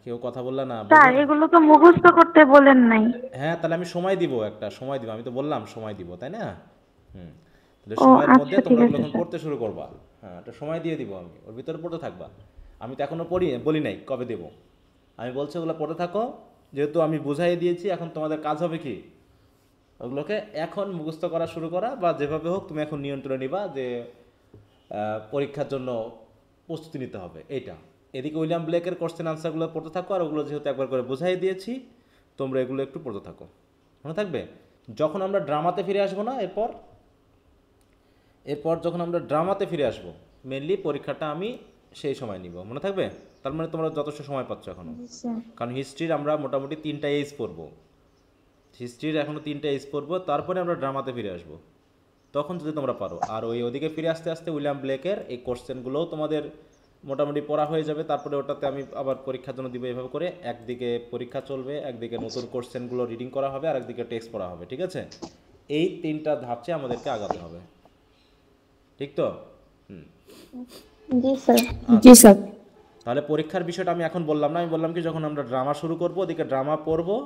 কেউ কথা বললা না, স্যার বোঝো না? এগুলো তো মুখস্থ করতে বলেন নাই। হ্যাঁ, তাহলে আমি সময় দিব, একটা সময় দিব, আমি তো বললাম সময় দিব, তাই না? হুম। তাহলে ও সময়ের মধ্যে আচ্ছা, তোমরা ঠিক ওগুলো আছে এখন স্যার। পড়তে শুরু করবা। হ্যাঁ, একটা সময় দিয়ে দিব, আমি ওর ভিতরে পড়তে থাকবা। আমি তো এখনো বলি নাই কবে দেব। আমি বলছি ওগুলো পড়তে থাকো। যেহেতু আমি বুঝাই দিয়েছি, এখন তোমাদের কাজ হবে কি, ওগুলোকে এখন মুখস্থ করা শুরু করা, বা যেভাবে হোক তুমি এখন নিয়ন্ত্রণে নিবা যে পরীক্ষার জন্য প্রস্তুতি নিতে হবে এইটা। এদিকে উইলিয়াম ব্লেকের কোশ্চেন আনসারগুলো পড়তে থাকো, আর ওগুলো যেহেতু একবার করে বুঝাই দিয়েছি, তোমরা এগুলো একটু পড়তে থাকো। মনে থাকবে? যখন আমরা ড্রামাতে ফিরে আসবো না, এরপর এরপর যখন আমরা ড্রামাতে ফিরে আসবো, মেনলি পরীক্ষাটা আমি সেই সময় নিব, মনে থাকবে? তার মানে তোমরা যথেষ্ট সময় পাচ্ছ এখনও। জি স্যার। কারণ হিস্ট্রির আমরা মোটামুটি 3টা এজ পড়বো। হিস্ট্রির এখনও 3টা এজ পড়বো, তারপরে আমরা ড্রামাতে ফিরে আসবো। তখন যদি তোমরা পারো, আর ওই ওদিকে ফিরে আসতে আসতে উইলিয়াম ব্লেকের এই কোশ্চেনগুলোও তোমাদের মোটামুটি পড়া হয়ে যাবে। তারপরে ওটাতে আমি আবার পরীক্ষার জন্য দিব। এভাবে করে একদিকে পরীক্ষা চলবে, একদিকে নতুন কোশ্চেনগুলো রিডিং করা হবে, আর একদিকে টেক্সট পড়া হবে, ঠিক আছে? এই 3টা ধাপে আমাদেরকে আগাতে হবে, ঠিক তো? হুম। জি স্যার। জি আচ্ছা, স্যার। তাহলে পরীক্ষার বিষয়টা আমি এখন বললাম না, আমি বললাম কি, যখন আমরা ড্রামা শুরু করব, ওদিকে ড্রামা পড়বো,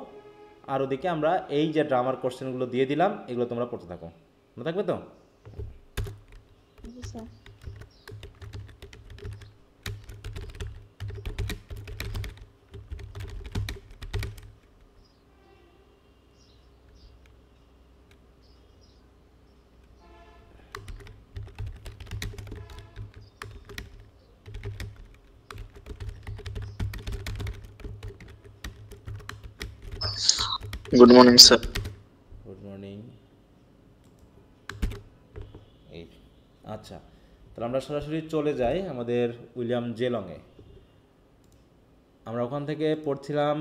আর ওদিকে আমরা এই যে ড্রামার কোশ্চেনগুলো দিয়ে দিলাম, এগুলো তোমরা পড়তে থাকো। মনে থাকবে তো? জি sir. Good morning, sir. Good morning. এই, আচ্ছা, তাহলে আমরা সরাসরি চলে যাই আমাদের উইলিয়াম জেলংয়ে। আমরা ওখান থেকে পড়ছিলাম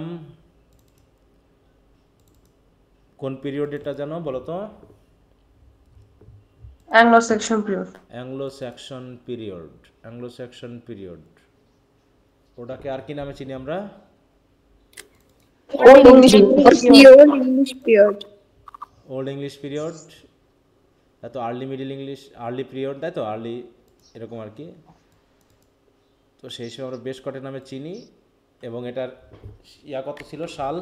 কোন পিরিয়ড, এটা জানো বলো তো? Anglo-Saxon period. Anglo Saxon period. Anglo Saxon period, ওটাকে আর কি নামে চিনি আমরা? Old Old English English or period. the Old English period. Old English period, তাই তো? Early middle English, early period, তাই তো? আর্লি, এরকম আর কি। তো সেই সময় আমরা বেশ কটা নামে চিনি। এবং এটার কত ছিল সাল?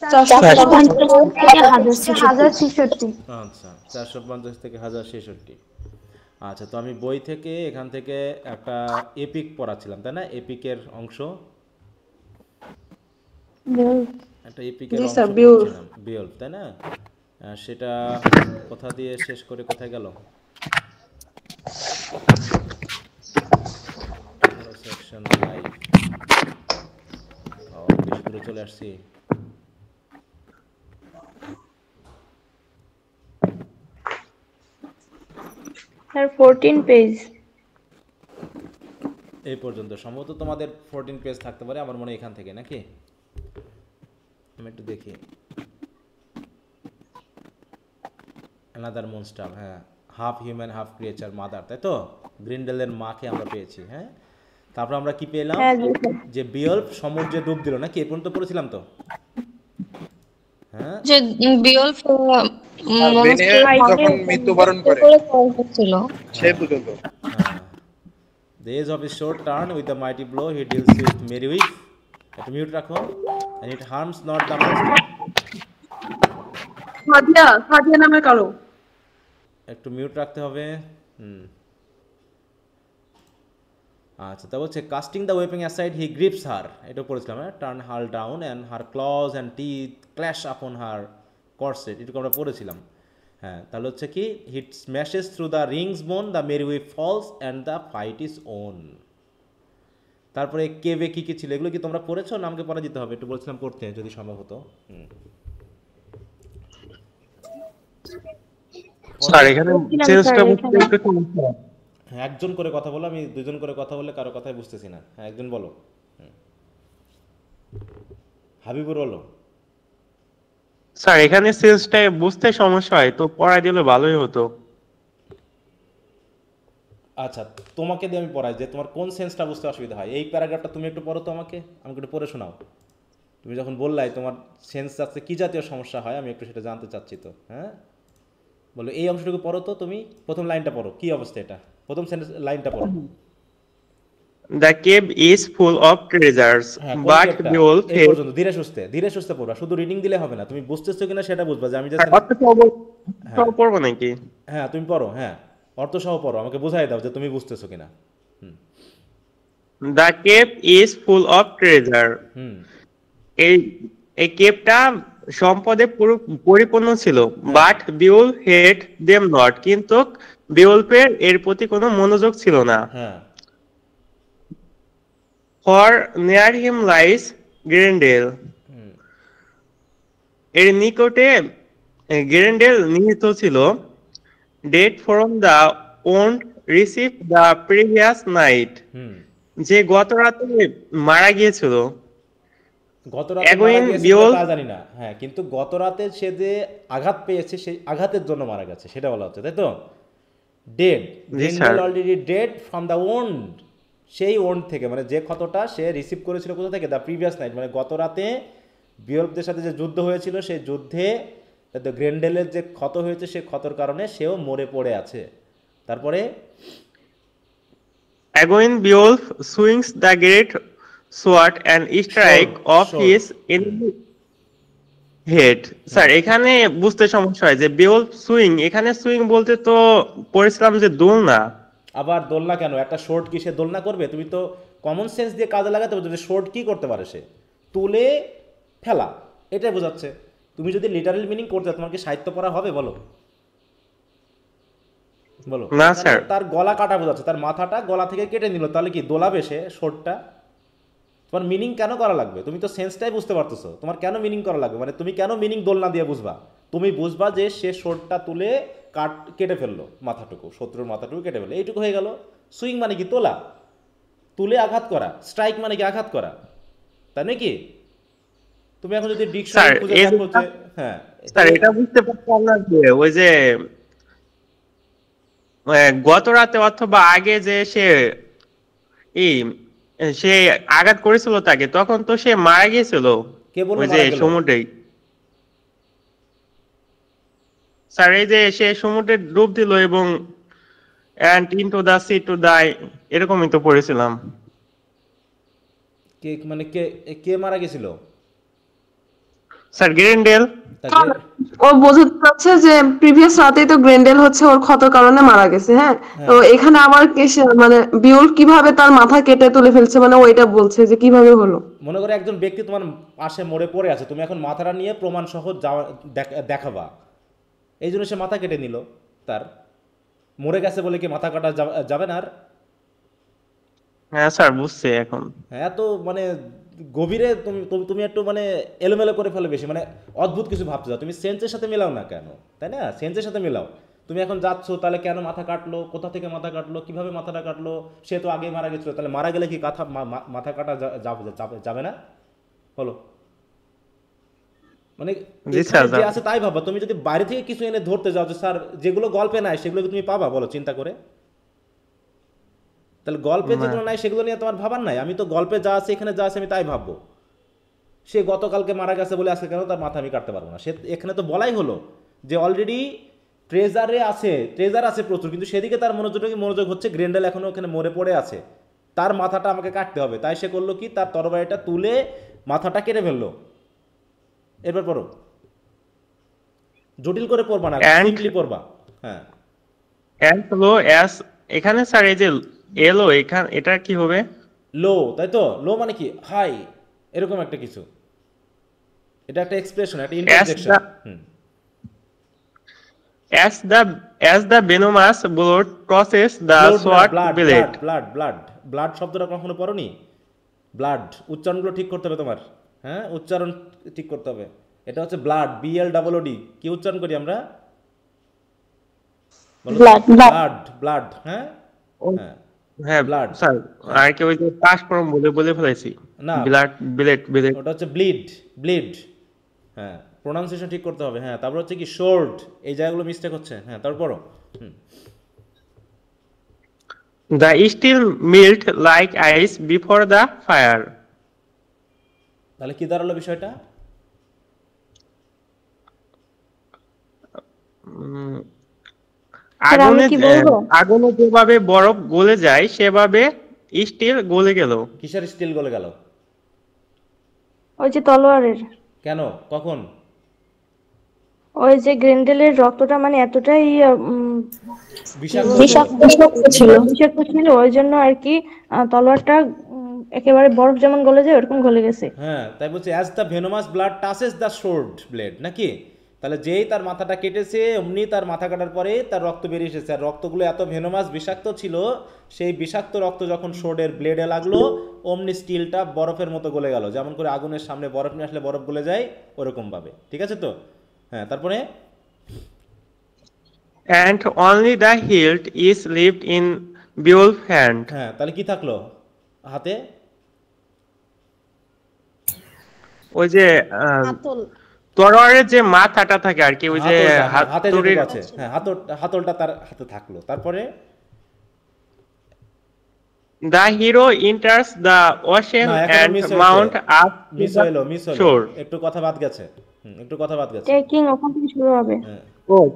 450 থেকে 450 1066। আচ্ছা, 450 থেকে 1066। আচ্ছা, তো আমি বই থেকে এখান থেকে একটা এপিক পড়াচ্ছিলাম, তাই না? এপিকের অংশ, একটা এপিকের Yes, অংশ sir. Beowulf. পড়ছিলাম, বিয়ল্প, তাই না? সেটা কোথা দিয়ে শেষ করে কোথায় গেল? Anglo section life. ও, বেশি দূরে চলে আসছি। Sir 14 page. এই পর্যন্ত সম্ভবত তোমাদের 14 পেজ থাকতে পারে, আমার মনে হয় এখান থেকে, নাকি? আমি একটু দেখি। অ্যানাদার মনস্টার, হ্যাঁ। Half human half creature mother, তাই তো? গ্রিন্ডেলের মাকে আমরা পেয়েছি, হ্যাঁ। তারপর আমরা কি পেলাম? হ্যাঁ জি স্যার। যে বিয়ল্প সমুদ্রে ডুব দিল, নাকি? এ পর্যন্ত পড়েছিলাম তো, হ্যাঁ। যে বিয়ল্ফ আর বেনে মনস্টারের মাকে যখন মৃত্যুবরণ বিয়ে করে করে কল করছিল। সেই হ্যাঁ, পর্যন্ত। হ্যাঁ। The edge of his short turn with a mighty blow he deals with Merryweave. একটু মিউট রাখো। And it harms not the monster. Sadia Sadia নামে কারো। একটু মিউট রাখতে হবে। হুম। আচ্ছা, তা বলছে casting the weapon aside he grips her, এটা পড়েছিলাম, হ্যাঁ। Turn her down and her claws and teeth clash upon her corset, এটুকু আমরা পড়েছিলাম। হ্যাঁ, তাহলে হচ্ছে কি, hit smashes through the rings bone, the merewife falls and the fight is won. তারপরে কেভে কী কী ছিল, এগুলো কি তোমরা পড়েছো না আমাকে পড়া দিতে হবে? একটু বলছিলাম পড়তে, যদি সম্ভব হতো। হুম। স্যার পড়ো। এখানে বলছিলাম স্যার চেঞ্জটা বুঝতে এখানে। একটু সমস্যা। হ্যাঁ, একজন করে কথা বলো, আমি দুজন করে কথা বললে কারো কথাই বুঝতেছি না। হ্যাঁ, একজন বলো। হুম। হাবিবুর বলো। স্যার এখানে চেঞ্জটা বুঝতে সমস্যা হয়, তো পড়াই দিলে ভালোই হতো। আচ্ছা, তোমাকে দিয়ে আমি পড়াই, যে তোমার কোন সেন্সটা বুঝতে অসুবিধা হয়। এই প্যারাগ্রাফটা তুমি একটু পড়ো তো, আমাকে একটু পড়ে শোনাও। তুমি যখন বললাই তোমার সেন্স আছে, কী জাতীয় সমস্যা হয়, আমি একটু সেটা জানতে চাচ্ছি তো, হ্যাঁ। বলো, এই অংশটুকু পড়ো তো তুমি। প্রথম লাইনটা পড়ো, কী অবস্থা এটা? প্রথম সেন্স লাইনটা পড়ো। The cave is full of treasures, হ্যাঁ কোন but কেপটা Beowulf এই hid. পর্যন্ত ধীরে সুস্থে পড়বা, শুধু রিডিং দিলে হবে না, তুমি বুঝতেছো কিনা সেটা বুঝবা, যে আমি জাস্ট অর্থ সহ পড়বো নাকি? হ্যাঁ তুমি পড়ো, হ্যাঁ অর্থ সহ পড়ো, আমাকে বোঝাই দাও যে তুমি বুঝতেছো কিনা। The cave is full of treasure. হুম এই এই কেভটা সম্পদে পরিপূর্ণ ছিল, but Beowulf heed them not, কিন্তু বিউলফের এর প্রতি কোনো মনোযোগ ছিল না। হ্যাঁ for near him lies Grendel, এর নিকটে গ্রেন্ডেল নিহিত ছিল। Dead from the wound receive the previous night, hmm যে গত রাতে মারা গিয়েছিল। গত রাতে মারা Egwene গিয়েছে Beowulf- তা জানি না, হ্যাঁ কিন্তু গত রাতে সে যে আঘাত পেয়েছে সেই আঘাতের জন্য মারা গেছে সেটা বলা হচ্ছে, তাই তো? Dead, G, গ্রেন্ডেল sir. Already dead from the owned, সেই ওন্ড থেকে, মানে যে ক্ষতটা সে রিসিভ করেছিল কোথা থেকে, দ্য প্রিভিয়াস নাইট, মানে গত রাতে বিয়ল্পদের সাথে যে যুদ্ধ হয়েছিল সেই যুদ্ধে গ্রেন্ডেলের যে ক্ষত হয়েছে সেই ক্ষতর কারণে সেও মরে পড়ে আছে। তারপরে Egwene Beowulf swings the great sword and strike off Sword. his enemy head. Sir এখানে বুঝতে সমস্যা হয় যে বেওলফ সুইং, এখানে সুইং বলতে তো পড়েছিলাম যে দোলনা। আবার দোলনা কেন, একটা শর্ট কি সে দোলনা করবে? তুমি তো কমন সেন্স দিয়ে কাজে লাগাতে বলছো যে শর্ট কি করতে পারে সে, তুলে ফেলা, এটাই বোঝাচ্ছে। তুমি যদি লিটারাল মিনিং করতে চাও, তোমার কি সাহিত্য পড়া হবে বলো? বলো না, এখানে স্যার। তার গলা কাটা বোঝাচ্ছে, তার মাথাটা গলা থেকে কেটে নিল, তাহলে কি দোলাবে সে শর্টটা? তোমার মিনিং কেন করা লাগবে? তুমি তো সেন্সটাই বুঝতে পারতেছো, তোমার কেন মিনিং করা লাগবে? মানে তুমি কেন মিনিং দোলনা দিয়ে বুঝবা? তুমি বুঝবা যে সে শর্টটা তুলে কেটে ফেললো, মাথাটুকু, শত্রুর মাথাটুকু কেটে ফেললো, এইটুকু হয়ে গেল। সুইং মানে কি? তোলা, তুলে আঘাত করা। স্ট্রাইক মানে কি? আঘাত করা, তাই নাকি? তুমি এখন যদি ডিকশনারি স্যার, খুঁজে এই দেখো যে, হ্যাঁ স্যার এটা বুঝতে পারতাম না যে ওই যে গত রাতে অথবা আগে যে এই সে আঘাত করেছিল তাকে, তখন তো সে মারা গিয়েছিল কে বললো ওই যে মারা গেল? সমুদ্রেই। স্যার এই যে সে সমুদ্রে ডুব দিল এবং and into the sea to die, এরকমই তো পড়েছিলাম। কে মানে কে কে মারা গেছিল? স্যার গ্রেন্ডেল। তাকে ও বোঝাতে চাচ্ছে যে প্রিভিয়াস রাতেই তো গ্রেন্ডেল হচ্ছে ওর ক্ষতর কারণে মারা গেছে, হ্যাঁ। তো এখানে আবার মানে বিউল কিভাবে তার মাথা কেটে তুলে ফেলছে, মানে ওইটা বলছে যে কিভাবে হলো। মনে করো একজন ব্যক্তি তোমার পাশে মরে পড়ে আছে, তুমি এখন মাথাটা নিয়ে প্রমাণ সহ দেখাবা, এই জন্য সে মাথা কেটে নিল। তার মরে গেছে বলে কি মাথা কাটা যাবে না? আর হ্যাঁ স্যার বুঝছি এখন। হ্যাঁ, এত মানে গভীরে তুমি তুমি তুমি একটু মানে এলোমেলো করে ফেলে বেশি, মানে অদ্ভুত কিছু ভাবতে যাও, তুমি সেন্সের সাথে মেলাও না কেন, তাই না? সেন্সের সাথে মেলাও। তুমি এখন যাচ্ছ, তাহলে কেন মাথা কাটলো, কোথা থেকে মাথা কাটলো, কিভাবে মাথাটা কাটলো, সে তো আগেই মারা গেছিলো, তাহলে মারা গেলে কি মাথা কাটা যাবে না? বলো। মানে জি এখানে স্যার, যে আছে তাই ভাবা। তুমি যদি বাইরে থেকে কিছু এনে ধরতে যাও যে স্যার যেগুলো গল্পে নাই সেগুলো কি তুমি পাবা? বলো চিন্তা করে। তাহলে গল্পে যেগুলো নাই সেগুলো নিয়ে তোমার ভাবার নাই। আমি তো গল্পে যা আছে, এখানে যা আছে আমি তাই ভাববো। সে গতকালকে মারা গেছে বলে আজকে কেন তার মাথা আমি কাটতে পারবো না? সে এখানে তো বলাই হলো যে অলরেডি ট্রেজার আছে প্রচুর, কিন্তু সেদিকে তার মনোযোগ হচ্ছে গ্রেন্ডেল এখনো ওখানে মরে পড়ে আছে, তার মাথাটা আমাকে কাটতে হবে। তাই সে করলো কি, তার তরবারিটা তুলে মাথাটা কেটে ফেললো। এরপর পড়ো, জটিল করে পড়বা না, সিম্পলি পড়বা। হ্যাঁ, and low as, এখানে স্যার এই যে এলো, এখানে এটা কি হবে? লো, তাই তো? লো মানে কি? হাই, এরকম একটা কিছু। এটা একটা এক্সপ্রেশন, একটা interjection. as the venomous blood crosses the sword blade. Blood শব্দটা কখনো পড়োনি? ব্লাড, উচ্চারণগুলো ঠিক করতে হবে তোমার। হ্যাঁ, উচ্চারণ ঠিক করতে হবে। এটা হচ্ছে ব্লাড, BLOOD। কি উচ্চারণ করি আমরা? ব্লাড। হ্যাঁ হ্যাঁ, হ্যাঁ Blood. স্যার, আর কি ওই যে পাস ফর্ম বলে ফেলেছি। না, ব্লেড। ওটা হচ্ছে ব্লিড। হ্যাঁ, প্রোনাউন্সিয়েশন ঠিক করতে হবে। হ্যাঁ, তারপর হচ্ছে কি শোর্ড, এই জায়গাগুলো মিস্টেক হচ্ছে। হ্যাঁ, তারপরও The steel melt like ice before the fire. তাহলে কি দাঁড়ালো বিষয়টা? স্যার, আমি কি বলবো? আগুনে যেভাবে বরফ গলে যায় সেভাবে স্টিল গলে গেল। কিসের স্টিল গলে গেল? ওই যে তলোয়ারের, কেন, কখন? ওই যে গ্রেন্ডেলের রক্তটা মানে এতটাই বিষাক্ত বিষাক্ত ছিল, বিষাক্ত ছিল, ওই জন্য আর কি তলোয়ারটা একেবারে বরফ যেমন গলে যায় ওরকম গলে গেছে। হ্যাঁ, তাই বলছে as the venomous blood touches the শোর্ড blade, নাকি? তাহলে যেই তার মাথাটা কেটেছে অমনি তার মাথা কাটার পরে তার রক্ত বেরিয়ে এসেছে, আর রক্তগুলো এত ভেনোমাস বিষাক্ত ছিল, সেই বিষাক্ত রক্ত যখন শোর্ডের ব্লেডে লাগলো অমনি স্টিলটা বরফের মতো গলে গেল, যেমন করে আগুনের সামনে বরফ নিয়ে আসলে বরফ গলে যায় ওরকমভাবে। ঠিক আছে তো? হ্যাঁ, তারপরে And only the hilt is left in Beowulf's hand. হ্যাঁ, তাহলে কি থাকলো হাতে? ওই যে হাতল, তরোয়ারের যে মাথাটা থাকে আর কি, ওই যে হাতলটা, হ্যাঁ, হাতে যেটুকু হাতুড়ির। আছে, হ্যাঁ, হাতলটা তার হাতে থাকলো। তারপরে The hero enters the ocean না, এখনো and মিস হয়েছে, mount up to miss the হইলো, মিস হইলো, shore. একটু কথা বাদ গেছে। একটু কথা বাদ গেছে। টেকিং ওখান থেকে শুরু হবে। হ্যাঁ, Oh,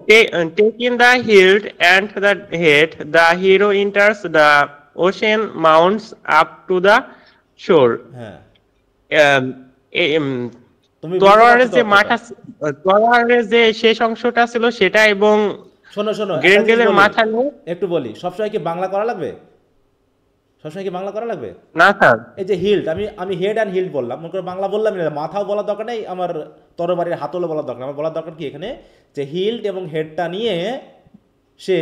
taking the hilt and the head, the hero enters the ocean, mounts up to the shore. হ্যাঁ, Um, um, তুমি বুঝতে পারছো তরোয়ারের তো যে অর্থটা? তরোয়ারের যে শেষ অংশটা ছিল সেটা, এবং শোনো শোনো, একটা জিনিস গ্রেন্ডেলের বলি, মাথা নিয়ে। একটু বলি, সবসময় কি বাংলা করা লাগবে? সবসময় কি বাংলা করা লাগবে? না স্যার, এই যে হিল্ড, আমি হেড অ্যান্ড হিল্ড বললাম, মনে করে বাংলা বললাম না, মাথাও বলার দরকার নেই, আমার তরবারির হাতলও বলার দরকার নেই। আমার বলার দরকার কি এখানে, যে হিল্ড এবং হেডটা নিয়ে সে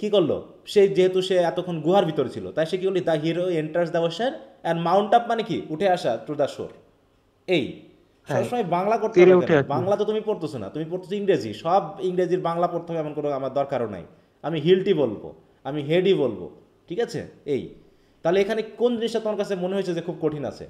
কি করলো, সে যেহেতু সে এতক্ষণ গুহার ভিতরে ছিল, তাই সে কি করলো, the hero enters the ocean and Mount up, মানে কি উঠে আসা টু দ্য শোর। এই সবসময় বাংলা করতে তীরে হবে উঠে কেন? আসা। বাংলা তো তুমি পড়তেছো না, তুমি পড়তেছো ইংরেজি, সব ইংরেজির বাংলা পড়তে হবে এমন কোনো আমার দরকারও নাই। আমি হিলটি বলবো, আমি হেডই বলবো, ঠিক আছে? এই তাহলে এখানে কোন জিনিসটা তোমার কাছে মনে হয়েছে যে খুব কঠিন আছে?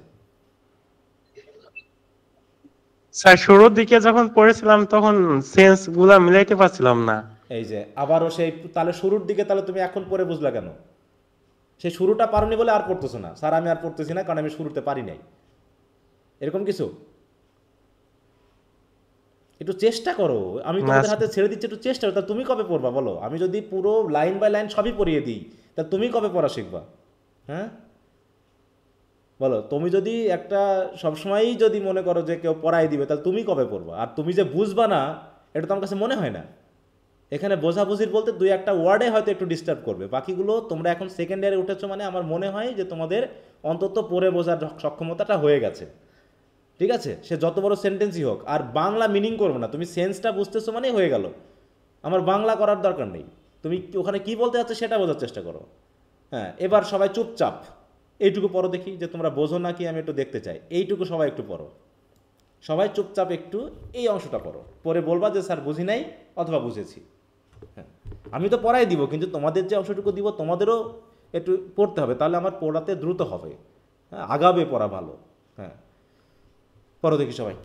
স্যার শুরুর দিকে যখন পড়েছিলাম তখন সেন্স গুলা মিলাইতে পারছিলাম না। এই যে আবারও সেই, তাহলে শুরুর দিকে তাহলে তুমি এখন পড়ে বুঝলা কেন? সেই শুরুটা পারোনি বলে আর পড়তেছো না। স্যার আমি আর পড়তেছি না কারণ আমি শুরুতে পারি নাই, এরকম কিছু? একটু চেষ্টা করো, আমি তোমাদের হাতে ছেড়ে দিচ্ছি, একটু চেষ্টা করো। তা তুমি কবে পড়বা বলো? আমি যদি পুরো লাইন বাই লাইন সবই পড়িয়ে দিই, তা তুমি কবে পড়া শিখবা? হ্যাঁ বলো, তুমি যদি একটা সবসময়ই যদি মনে করো যে কেউ পড়াই দিবে, তাহলে তুমি কবে পড়বা? আর তুমি যে বুঝবা না, এটা তো আমার কাছে মনে হয় না। এখানে বোঝাবুঝির বলতে দুই একটা ওয়ার্ডে হয়তো একটু ডিস্টার্ব করবে, বাকিগুলো তোমরা এখন সেকেন্ড ইয়ারে উঠেছো, মানে আমার মনে হয় যে তোমাদের অন্তত পড়ে বোঝার সক্ষমতাটা হয়ে গেছে। ঠিক আছে, সে যত বড় সেন্টেন্সই হোক, আর বাংলা মিনিং করবে না, তুমি সেন্সটা বুঝতেছো মানেই হয়ে গেল। আমার বাংলা করার দরকার নেই, তুমি ওখানে কি বলতে চাচ্ছ সেটা বোঝার চেষ্টা করো। হ্যাঁ, এবার সবাই চুপচাপ এইটুকু পড়ো দেখি, যে তোমরা বোঝো নাকি আমি একটু দেখতে চাই। এইটুকু সবাই একটু পড়ো, সবাই চুপচাপ একটু এই অংশটা পড়ো, পরে বলবা যে স্যার বুঝি নাই অথবা বুঝেছি। হ্যাঁ, আমি তো পড়াই দিব, কিন্তু তোমাদের যে অংশটুকু দিব তোমাদেরও একটু পড়তে হবে, তাহলে আমার পড়াতে দ্রুত হবে। হ্যাঁ, আগাবে পড়া ভালো। হ্যাঁ, পড়ো দেখি সবাই।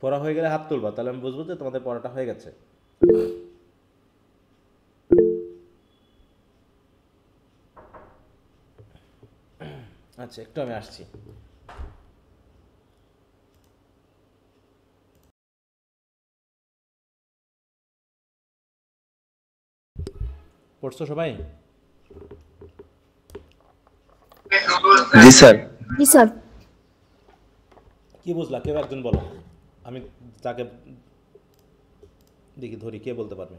পড়া হয়ে গেলে হাত তুলবা, তাহলে আমি বুঝবো যে তোমাদের পড়াটা হয়ে গেছে। আচ্ছা, একটু আমি আসছি। পড়ছো সবাই? জি স্যার। জি স্যার। কি বুঝলা কেউ একজন বলো, আমি তাকে দেখি ধরি, কে বলতে পারবে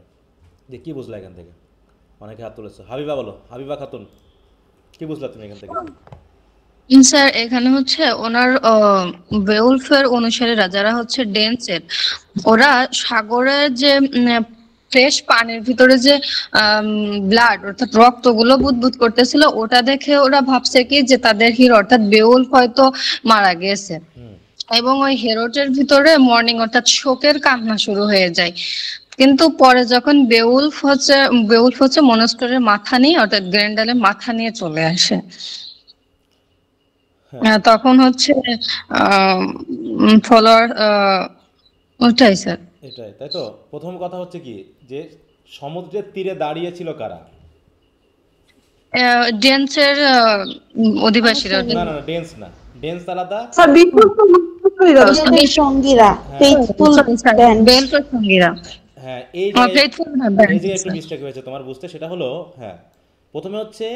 যে কি বুঝলা এখান থেকে? অনেকে হাত তুলেছে। হাবিবা বলো, হাবিবা খাতুন, কি বুঝলা তুমি এখান থেকে? স্যার এখানে হচ্ছে ওনার বেউলফের অনুসারীরা যারা হচ্ছে ডেন্সের, ওরা সাগরের যে ফ্রেশ পানির ভিতরে যে ব্লাড অর্থাৎ রক্তগুলো বুদবুদ করতেছিল, ওটা দেখে ওরা ভাবছে কি যে তাদের হিরো অর্থাৎ বেউলফ হয়তো মারা গেছে। এবং ওই হেরোটের ভিতরে মর্নিং অর্থাৎ শোকের কান্না শুরু হয়ে যায়। কিন্তু পরে যখন বেউলফ হচ্ছে মনস্টারের মাথা নিয়ে অর্থাৎ গ্রেন্ডেলের মাথা নিয়ে চলে আসে। তখন হচ্ছে ফলোয়ার ওটাই স্যার, এটাই তাই তো। প্রথম কথা হচ্ছে কি যে সমুদ্রের তীরে দাঁড়িয়ে ছিল কারা? ডেন্সের অধিবাসীরা। না না না, ডেন্স না, ডেন্স আলাদা। স্যার বিপুল তো মুখ্যই দাদা। আমাদের সঙ্গীরা ফেইথফুল ব্যান্ড। বেলফের সঙ্গীরা। হ্যাঁ, এই জায়গায় ফেইথফুল এই জায়গায় একটু মিস্টেক হয়েছে তোমার বুঝতে। সেটা হলো, হ্যাঁ, প্রথমে হচ্ছে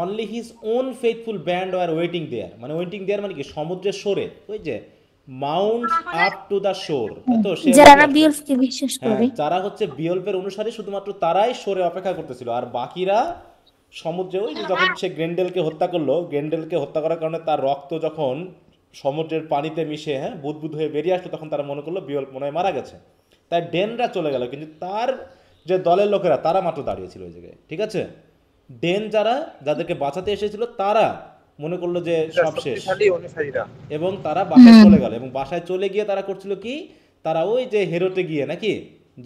only his own faithful band are waiting there. মানে ওয়েটিং দেয়ার মানে কি সমুদ্রের শোরে, ওই যে মাউন্ট আপ টু দ্য শোর, তো সে যারা বিএলফকে বিশ্বাস হ্যাঁ, করে, যারা হচ্ছে বিয়ল্পের অনুসারী শুধুমাত্র তারাই শোরে অপেক্ষা করতেছিল, আর বাকিরা সমুদ্রে। ওই যে যখন সে গ্রেন্ডেলকে হত্যা করলো, গ্রেন্ডেলকে হত্যা করার কারণে তার রক্ত যখন সমুদ্রের পানিতে মিশে বুদবুদ হয়ে বেরিয়ে আসলো, তখন তারা মনে করলো বিয়ল্প মনে হয় মারা গেছে, তাই ডেনরা চলে গেল। কিন্তু তার যে দলের লোকেরা তারা মাত্র দাঁড়িয়েছিল ওই জায়গায়, ঠিক আছে। ডেন যাদেরকে বাঁচাতে এসেছিল তারা মনে করলো যে সব শেষ, এবং তারা বাসায় চলে গেল। এবং বাসায় চলে গিয়ে তারা করছিল কি, তারা ওই যে হেরোতে গিয়ে নাকি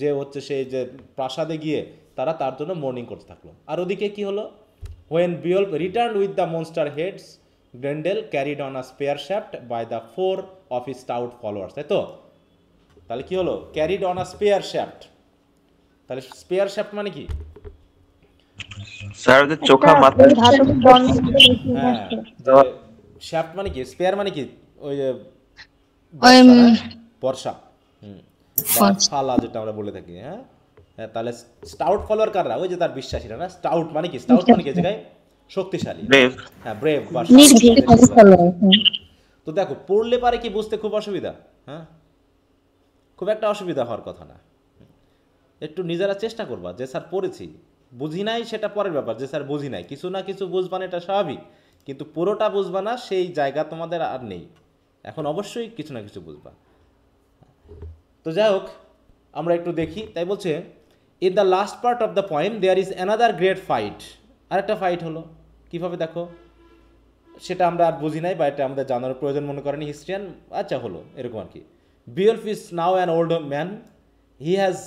যে হচ্ছে সেই যে প্রাসাদে গিয়ে তারা তার জন্য মর্নিং করতে থাকলো। আর ওদিকে কি হলো, when Beowulf returned with the monster heads, Grendel carried on a spear shaft by the 4 of his stout followers, তাই তো। তাহলে কি হলো, carried on a spear shaft। তাহলে স্পেয়ার শাফট মানে কি? স্যার ওদের চোখা মাথা। ধাতব বন্ধ। হ্যাঁ, শাফট মানে কি? স্পেয়ার মানে কি? ওই যে বর্ষা, বা ফালা যেটা আমরা বলে থাকি। হ্যাঁ, তাহলে স্টাউট ফলোয়ার কাররা? ওই যে তার বিশ্বাসীরা না। স্টাউট মানে কি? স্টাউট মানে কি জায়গায় শক্তিশালী, হ্যাঁ, ব্রেভ বা তো দেখো, পড়লে পারে কি বুঝতে খুব অসুবিধা, হ্যাঁ, খুব একটা অসুবিধা হওয়ার কথা না। একটু নিজেরা চেষ্টা করবা যে স্যার পড়েছি, বুঝি নাই সেটা পরের ব্যাপার, যে স্যার বুঝি নাই, কিছু না কিছু বুঝবা না, এটা স্বাভাবিক, কিন্তু পুরোটা বুঝবা না সেই জায়গা তোমাদের আর নেই। এখন অবশ্যই কিছু না কিছু বুঝবা। তো যাই হোক, আমরা একটু দেখি। তাই বলছে, in the last part of the poem there is another great fight. আরেকটা ফাইট হলো, কীভাবে দেখো, সেটা আমরা আর বুঝি নাই বা এটা আমাদের জানার প্রয়োজন মনে করেনি হিস্ট্রিয়ান। আচ্ছা, হলো এরকম আর কি। বিয়লফ is now an old man, he has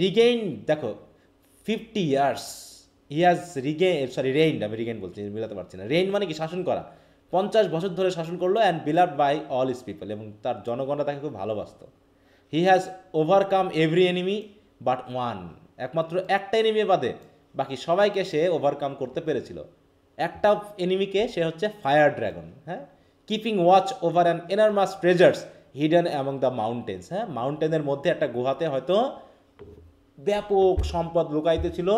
Regain, দেখো 50 years হি হ্যাজ রেইনড, আমি রিগেইন বলছি, মিলাতে পারছি না। রেইন মানে কি? শাসন করা। 50 বছর ধরে শাসন করলো। And beloved by all his people, এবং তার জনগণরা তাকে খুব ভালোবাসত। He has overcome every enemy but one, একমাত্র একটা এনিমি বাদে বাকি সবাইকে সে ওভারকাম করতে পেরেছিল। একটা এনিমিকে, সে হচ্ছে ফায়ার ড্রাগন। হ্যাঁ, keeping watch over an enormous treasures hidden among the mountains. হ্যাঁ, মাউন্টেনের মধ্যে একটা গুহাতে হয়তো ব্যাপক সম্পদ লুকাইতে ছিল,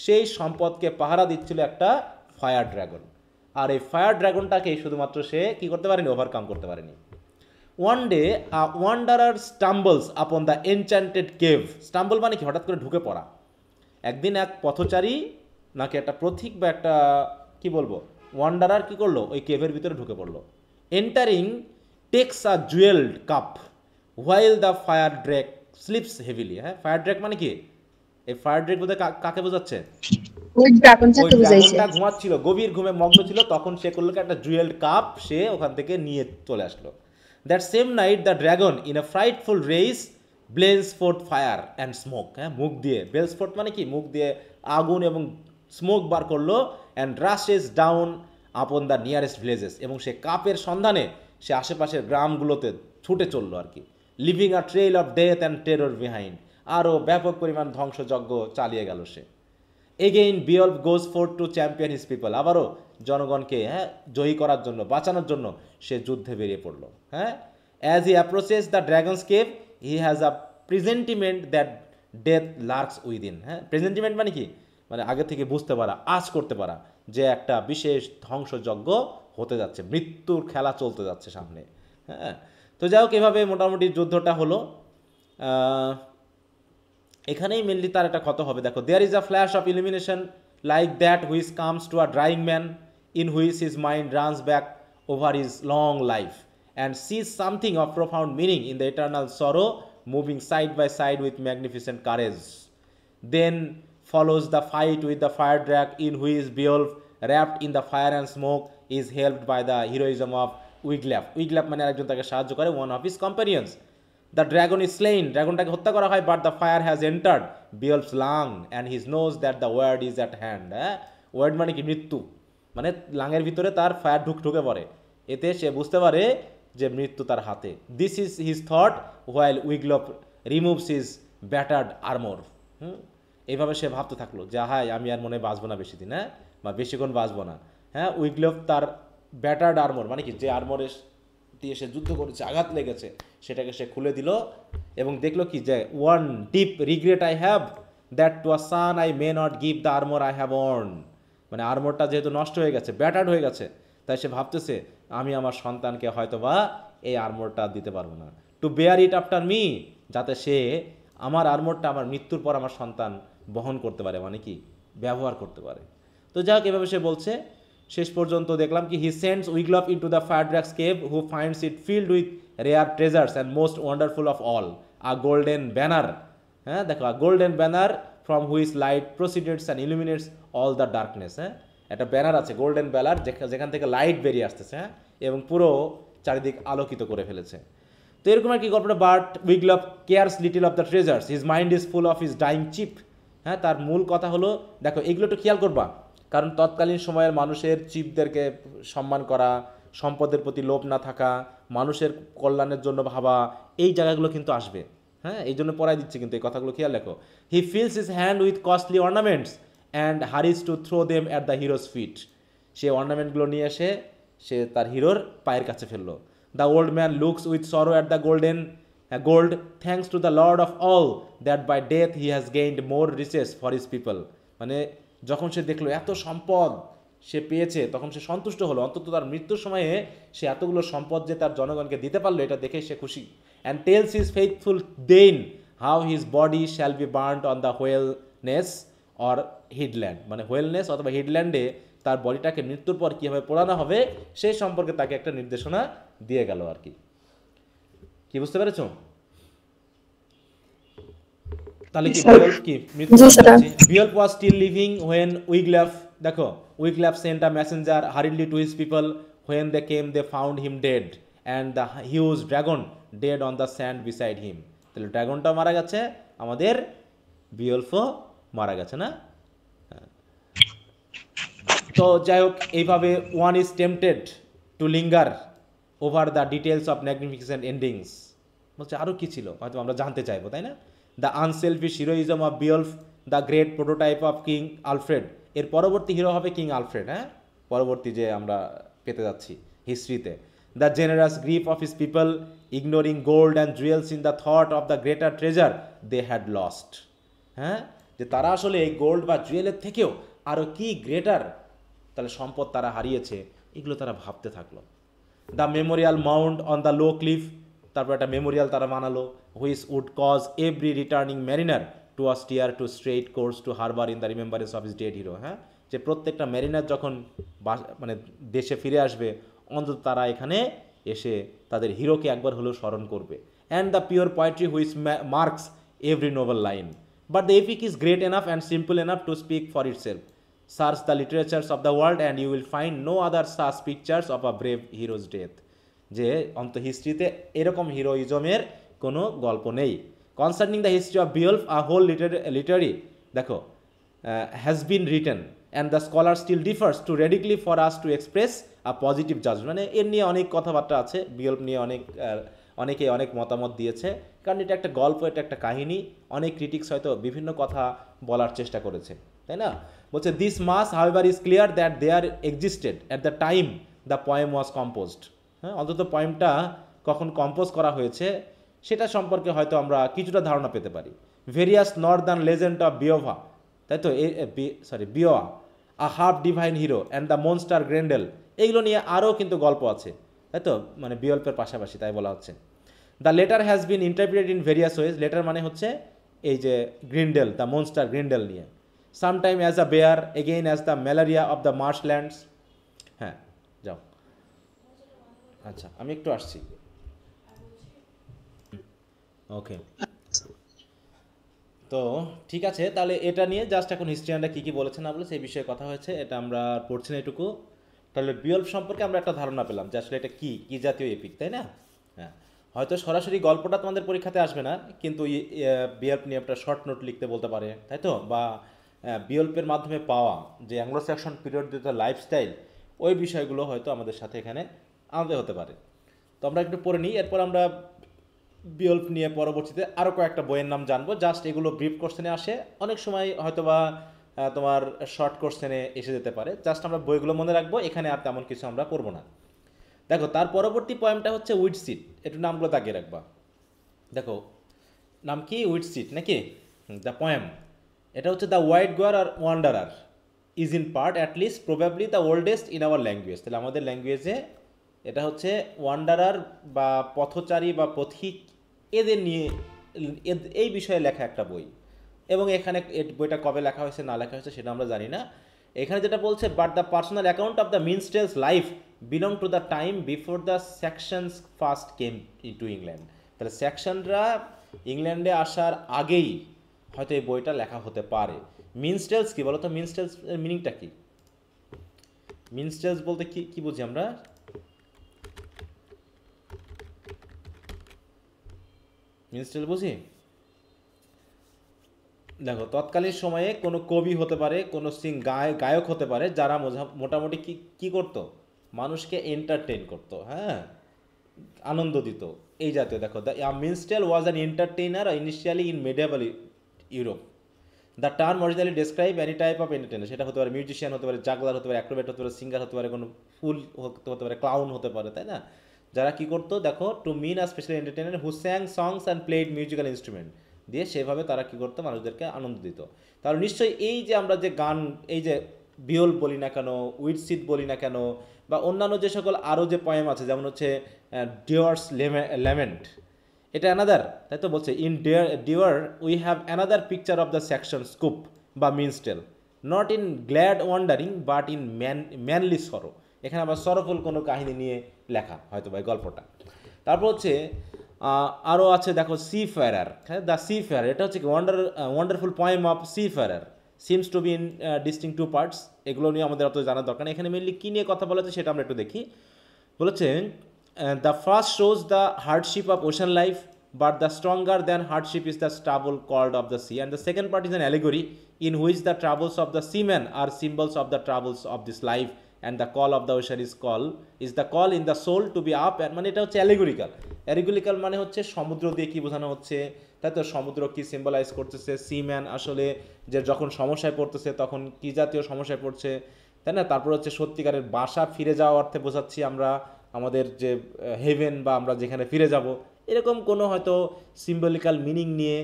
সেই সম্পদকে পাহারা দিচ্ছিল একটা ফায়ার ড্রাগন। আর এই ফায়ার ড্রাগনটাকে শুধুমাত্র সে কি করতে পারেনি? ওভারকাম করতে পারেনি। One day a wanderer stumbles upon the enchanted cave. Stumble মানে কি? হঠাৎ করে ঢুকে পড়া। একদিন এক পথচারী নাকি একটা পথিক বা একটা কি বলবো ওয়ান্ডারার কি করলো, ওই কেভের ভিতরে ঢুকে পড়লো। Entering takes a jewelled cup while the fire drake sleeps heavily. হ্যাঁ, ফায়ার ড্রেক মানে কি? এই ফায়ার ড্রেক বলতে কাকে বোঝাচ্ছে? ওই ড্রাগনটাকে বুঝাইছে। ড্রাগনটা ঘুমাচ্ছিল, গভীর ঘুমে মগ্ন ছিল, তখন সে করলো একটা জুয়েলড কাপ, সে ওখান থেকে নিয়ে চলে আসলো। That same night the dragon in a frightful rage blows forth fire and smoke. হ্যাঁ, মুখ দিয়ে, বেলস ফোর্থ মানে কি? মুখ দিয়ে আগুন এবং স্মোক বার করলো। And রাশেস down upon the nearest villages, এবং সে কাপের সন্ধানে সে আশেপাশের গ্রামগুলোতে ছুটে চললো আর কি। Leaving a trail of death and terror behind, আরও ব্যাপক পরিমাণ ধ্বংসযজ্ঞ চালিয়ে গেল সে। Again Beowulf goes forth to champion his people, আবারও জনগণকে জয়ী করার জন্য, বাঁচানোর জন্য সে যুদ্ধে বেরিয়ে পড়লো। হ্যাঁ, as he approaches the dragon's cave he has a presentiment that death lurks within. হ্যাঁ, প্রেজেন্টিমেন্ট মানে কি? মানে আগে থেকে বুঝতে পারা, আজ করতে পারা যে একটা বিশেষ ধ্বংসযজ্ঞ হতে যাচ্ছে, মৃত্যুর খেলা চলতে যাচ্ছে সামনে। হ্যাঁ, তো যাই হোক, এভাবে মোটামুটি যুদ্ধটা হলো। এখানেই মেনলি তার একটা ক্ষত হবে। দেখো, there is a flash of illumination like that which comes to a ড্রাইং man in which his mind runs back over his long life and sees something of profound meaning in the eternal sorrow moving side by side with magnificent courage. Then follows the fight with the fire drag, in which Beowulf, wrapped in the fire and smoke, is helped by the heroism of Wiglaf. Wiglaf মানে আরেকজন তাকে সাহায্য করে, one of his companions. The dragon is slain, ড্রাগনটাকে হত্যা করা হয়, but the fire has entered Beowulf's lung and he knows that the word is at hand. Word মানে কি? মৃত্যু, মানে লাঙের ভিতরে তার ফায়ার ঢুকে পড়ে, এতে সে বুঝতে পারে যে মৃত্যু তার হাতে। This is his thought while Wiglaf removes his battered armour. এইভাবে সে ভাবতে থাকলো যে হাই, আমি আর মনে বাঁচবো না বেশি দিন, হ্যাঁ, বা বেশিক্ষণ বাঁচবো না। হ্যাঁ, উইগলফ তার ব্যাটার্ড আর্মর মানে কি, যে আর্মরের দিয়ে সে যুদ্ধ করেছে, আঘাত লেগেছে, সেটাকে সে খুলে দিল এবং দেখলো কি যে one deep regret I have that to a son I may not give the armour I have worn. মানে আর্মরটা যেহেতু নষ্ট হয়ে গেছে, ব্যাটার্ড হয়ে গেছে, তাই সে ভাবতেছে আমি আমার সন্তানকে হয়তো বা এই আর্মরটা দিতে পারবো না, to bear it after me, যাতে সে আমার আর্মরটা আমার মৃত্যুর পর আমার সন্তান বহন করতে পারে, মানে কি ব্যবহার করতে পারে। তো যাক, এভাবে সে বলছে। শেষ পর্যন্ত দেখলাম কি he sends Wiglaf into the fire drake's cave, who finds it filled with rare treasures and most wonderful of all, a golden banner. হ্যাঁ, দেখো, a golden banner from which light proceeds and illuminates all the darkness. হ্যাঁ, একটা banner আছে, golden banner, যেখান থেকে light বেরিয়ে আসতেছে, হ্যাঁ, এবং পুরো চারিদিক আলোকিত করে ফেলেছে। তো এরকম আর কি গল্পটা। But Wiglaf cares little of the treasures, his mind is full of his dying chief. হ্যাঁ, তার মূল কথা হলো, দেখো এগুলো একটু খেয়াল করবা, কারণ তৎকালীন সময়ের মানুষের চিপদেরকে সম্মান করা, সম্পদের প্রতি লোভ না থাকা, মানুষের কল্যাণের জন্য ভাবা, এই জায়গাগুলো কিন্তু আসবে। হ্যাঁ, এই জন্য পড়াই দিচ্ছি, কিন্তু এই কথাগুলো খেয়াল রাখো। He fills his hand with costly ornaments and hurries to throw them at the hero's feet. সে অর্নামেন্টগুলো নিয়ে এসে সে তার হিরোর পায়ের কাছে ফেললো। The old man looks with sorrow at the gold, thanks to the Lord of all that by death he has gained more riches for his people. মানে যখন সে দেখলো এত সম্পদ সে পেয়েছে, তখন সে সন্তুষ্ট হলো, অন্তত তার মৃত্যুর সময়ে সে এতগুলো সম্পদ যে তার জনগণকে দিতে পারলো, এটা দেখে সে খুশি। And tells his faithful thane how his body shall be burned on the Whaleness or headland, মানে হোয়েলনেস অথবা হিডল্যান্ডে তার বডিটাকে মৃত্যুর পর কীভাবে পোড়ানো হবে সেই সম্পর্কে তাকে একটা নির্দেশনা দিয়ে গেল আর কি। কি বুঝতে পেরেছ? তাহলে কি বিয়ল্ফ কি মৃত্যু? Beowulf was still living when Wiglaf, দেখো Wiglaf sent a messenger hurriedly to his people, when they came they found him dead and the huge dragon dead on the sand beside him. তাহলে ড্রাগনটাও মারা গেছে, আমাদের বিয়ল্ফও মারা গেছে না? তো যাই হোক, এইভাবে one is tempted two linger over the details of magnificent endings. বলছে আরও কী ছিল, হয়তো আমরা জানতে চাইবো, তাই না? The unselfish heroism of Beowulf, the great prototype of King Alfred. এর পরবর্তী হিরো হবে কিং আলফ্রেড, হ্যাঁ, পরবর্তী যে আমরা পেতে যাচ্ছি হিস্ট্রিতে। The generous grief of his people, ignoring gold and jewels in the thought of the greater treasure they had lost. হ্যাঁ, যে তারা আসলে এই গোল্ড বা জুয়েলের থেকেও আরও কি গ্রেটার তাহলে সম্পদ তারা হারিয়েছে, এগুলো তারা ভাবতে থাকলো। The memorial mount on the low cliff, তারপর একটা মেমোরিয়াল তারা বানালো, which would cause every returning mariner to a steer to straight course to harbour in the remembrance of his dead hero. হ্যাঁ, যে প্রত্যেকটা ম্যারিনার যখন মানে দেশে ফিরে আসবে, অন্তত তারা এখানে এসে তাদের হিরোকে একবার হলেও স্মরণ করবে। And the pure poetry which marks every Nobel line, but the epic is great enough and simple enough to speak for itself. Search the literatures of the world and you will find no other such pictures of a brave hero's death. যে অন্ত হিস্ট্রিতে এরকম হিরোইজমের কোনো গল্প নেই। Concerning the history of Beowulf a whole literary দেখো has been written and the scholar still differs too radically for us to express a positive judgement. মানে এর নিয়ে অনেক কথাবার্তা আছে, বিয়ল্ফ নিয়ে অনেকে অনেক মতামত দিয়েছে, কারণ এটা একটা গল্প, এটা একটা কাহিনী। অনেক ক্রিটিক্স হয়তো বিভিন্ন কথা বলার চেষ্টা করেছে, তাই না? বলছে this mass however is clear that there existed at the time the poem was composed. হ্যাঁ, অন্তত পোয়েমটা কখন কম্পোজ করা হয়েছে সেটা সম্পর্কে হয়তো আমরা কিছুটা ধারণা পেতে পারি। Various northern legend of Beowa, তাই তো, Beowa, a half divine hero and the monster Grendel, এইগুলো নিয়ে আরও কিন্তু গল্প আছে, তাই তো, মানে বিয়ল্পের পাশাপাশি, তাই বলা হচ্ছে। The latter has been interpreted in various ways. Latter মানে হচ্ছে এই যে গ্রিন্ডেল, দ্য মনস্টার গ্রিন্ডেল নিয়ে। Sometime as a bear, again as the malaria of the marshlands. হ্যাঁ, যাও, আচ্ছা আমি একটু আসছি, ওকে। তো ঠিক আছে, তাহলে এটা নিয়ে জাস্ট এখন হিস্ট্রিয়ানরা কী কী বলেছে না বলে সেই বিষয়ে কথা হয়েছে, এটা আমরা আর পড়ছি না এটুকু। তাহলে বিয়ল্ফ সম্পর্কে আমরা একটা ধারণা পেলাম যে আসলে এটা কী কী জাতীয় এপিক, তাই না? হ্যাঁ, হয়তো সরাসরি গল্পটা তোমাদের পরীক্ষাতে আসবে না, কিন্তু বিয়ল্ফ নিয়ে একটা শর্ট নোট লিখতে বলতে পারে, তাই তো? বা বিয়ল্পের মাধ্যমে পাওয়া যে অ্যাংলো স্যাক্সন পিরিয়ড যে লাইফস্টাইল, ওই বিষয়গুলো হয়তো আমাদের সাথে এখানে আনতে হতে পারে। তো আমরা একটু পড়ে নিই, এরপর আমরা বিয়ল্প নিয়ে পরবর্তীতে আরও কয়েকটা বইয়ের নাম জানবো। জাস্ট এগুলো ব্রিফ কোশ্চেনে আসে, অনেক সময় হয়তোবা তোমার শর্ট কোশ্চেনে এসে যেতে পারে। জাস্ট আমরা বইগুলো মনে রাখবো, এখানে আর তেমন কিছু আমরা পড়বো না। দেখো, তার পরবর্তী পয়েমটা হচ্ছে উইডসিট, একটু নামগুলো দাগিয়ে রাখবা। দেখো নাম কি? উইডসিট নাকি? দ্য পয়েম, এটা হচ্ছে the white goer or wanderer is in part at least probably the oldest in our language. তাহলে আমাদের ল্যাঙ্গুয়েজে এটা হচ্ছে ওয়ান্ডারার বা পথচারী বা পথিক, এদের নিয়ে এই বিষয়ে লেখা একটা বই। এবং এখানে বইটা কবে লেখা হয়েছে না লেখা হয়েছে সেটা আমরা জানি না। এখানে যেটা বলছে, but the personal account of the minstrel's life belong to the time before the Saxons first came to England. তাহলে সেকশনরা ইংল্যান্ডে আসার আগেই হয়তো এই বইটা লেখা হতে পারে। মিনস্টেলস কি বলো তো? মিনস্টেলস এর মিনিংটা কি? মিনস্টেলস বলতে কি কি বুঝি আমরা? মিনস্টেল বুঝি? দেখো, তৎকালীন সময়ে কোনো কবি হতে পারে, কোনো গায়ক হতে পারে, যারা মোটামুটি কি কি করতো? মানুষকে এন্টারটেইন করতো, হ্যাঁ, আনন্দ দিত, এই জাতীয়। দেখো, the minstrel was an entertainer initially in medieval Europe. The term originally describe any type of entertainer. সেটা হতে পারে মিউজিশিয়ান, হতে পারে জাগলার, হতে পারে অ্যাক্রোবেট, হতে পারে সিঙ্গার, হতে পারে কোনো ফুল হতে পারে, ক্লাউন হতে পারে, তাই না? যারা কি করতো, দেখো, to mean a special entertainer who sang songs and played musical instrument, দিয়ে সেভাবে তারা কি করতো? মানুষদেরকে আনন্দ দিত। তাহলে নিশ্চয়ই এই যে আমরা যে গান, এই যে বিয়ল বলি না কেন, উইডসিট বলি না কেন, বা অন্যান্য যে সকল আরও যে পয়েম আছে, যেমন হচ্ছে ডিওয়ার্স ল্যামেন্ট, এটা অ্যানাদার, তাই তো বলছে, in Deor we have another picture of the Saxon scop বা minstrel, not in glad wandering but in manly sorrow. এখানে আবার সরফুল কোনো কাহিনী নিয়ে লেখা হয়তো বা গল্পটা। তারপর হচ্ছে আরও আছে, দেখো, সি ফেয়ারার, হ্যাঁ, দ্য সি ফেয়ার, এটা হচ্ছে কি wonderful poem of seafarer seems to be in distinct two parts. এগুলো নিয়ে আমাদের অত জানার দরকার নেই। এখানে মেনলি কী নিয়ে কথা বলা হচ্ছে সেটা আমরা একটু দেখি। বলেছে, the first shows the hardship of ocean life, but the stronger than hardship is the trouble called of the sea, and the second part is an allegory in which the travels of the seaman are symbols of the travels of this life, and the call of the ocean is the call in the soul to be up. মানে এটা হচ্ছে allegorical মানে হচ্ছে সমুদ্র দিয়ে কি বোঝানো হচ্ছে, তাই তো? সমুদ্র কি সিম্বলাইজ করতেছে? সিম্যান আসলে যে যখন সমস্যায় পড়তেছে তখন কি জাতীয় সমস্যায় পড়ছে, তাই না? তারপর হচ্ছে সত্যিকারের বাসা ফিরে যাওয়া অর্থে বোঝাচ্ছি আমরা আমাদের যে হেভেন, বা আমরা যেখানে ফিরে যাব, এরকম কোনো হয়তো সিম্বলিক্যাল মিনিং নিয়ে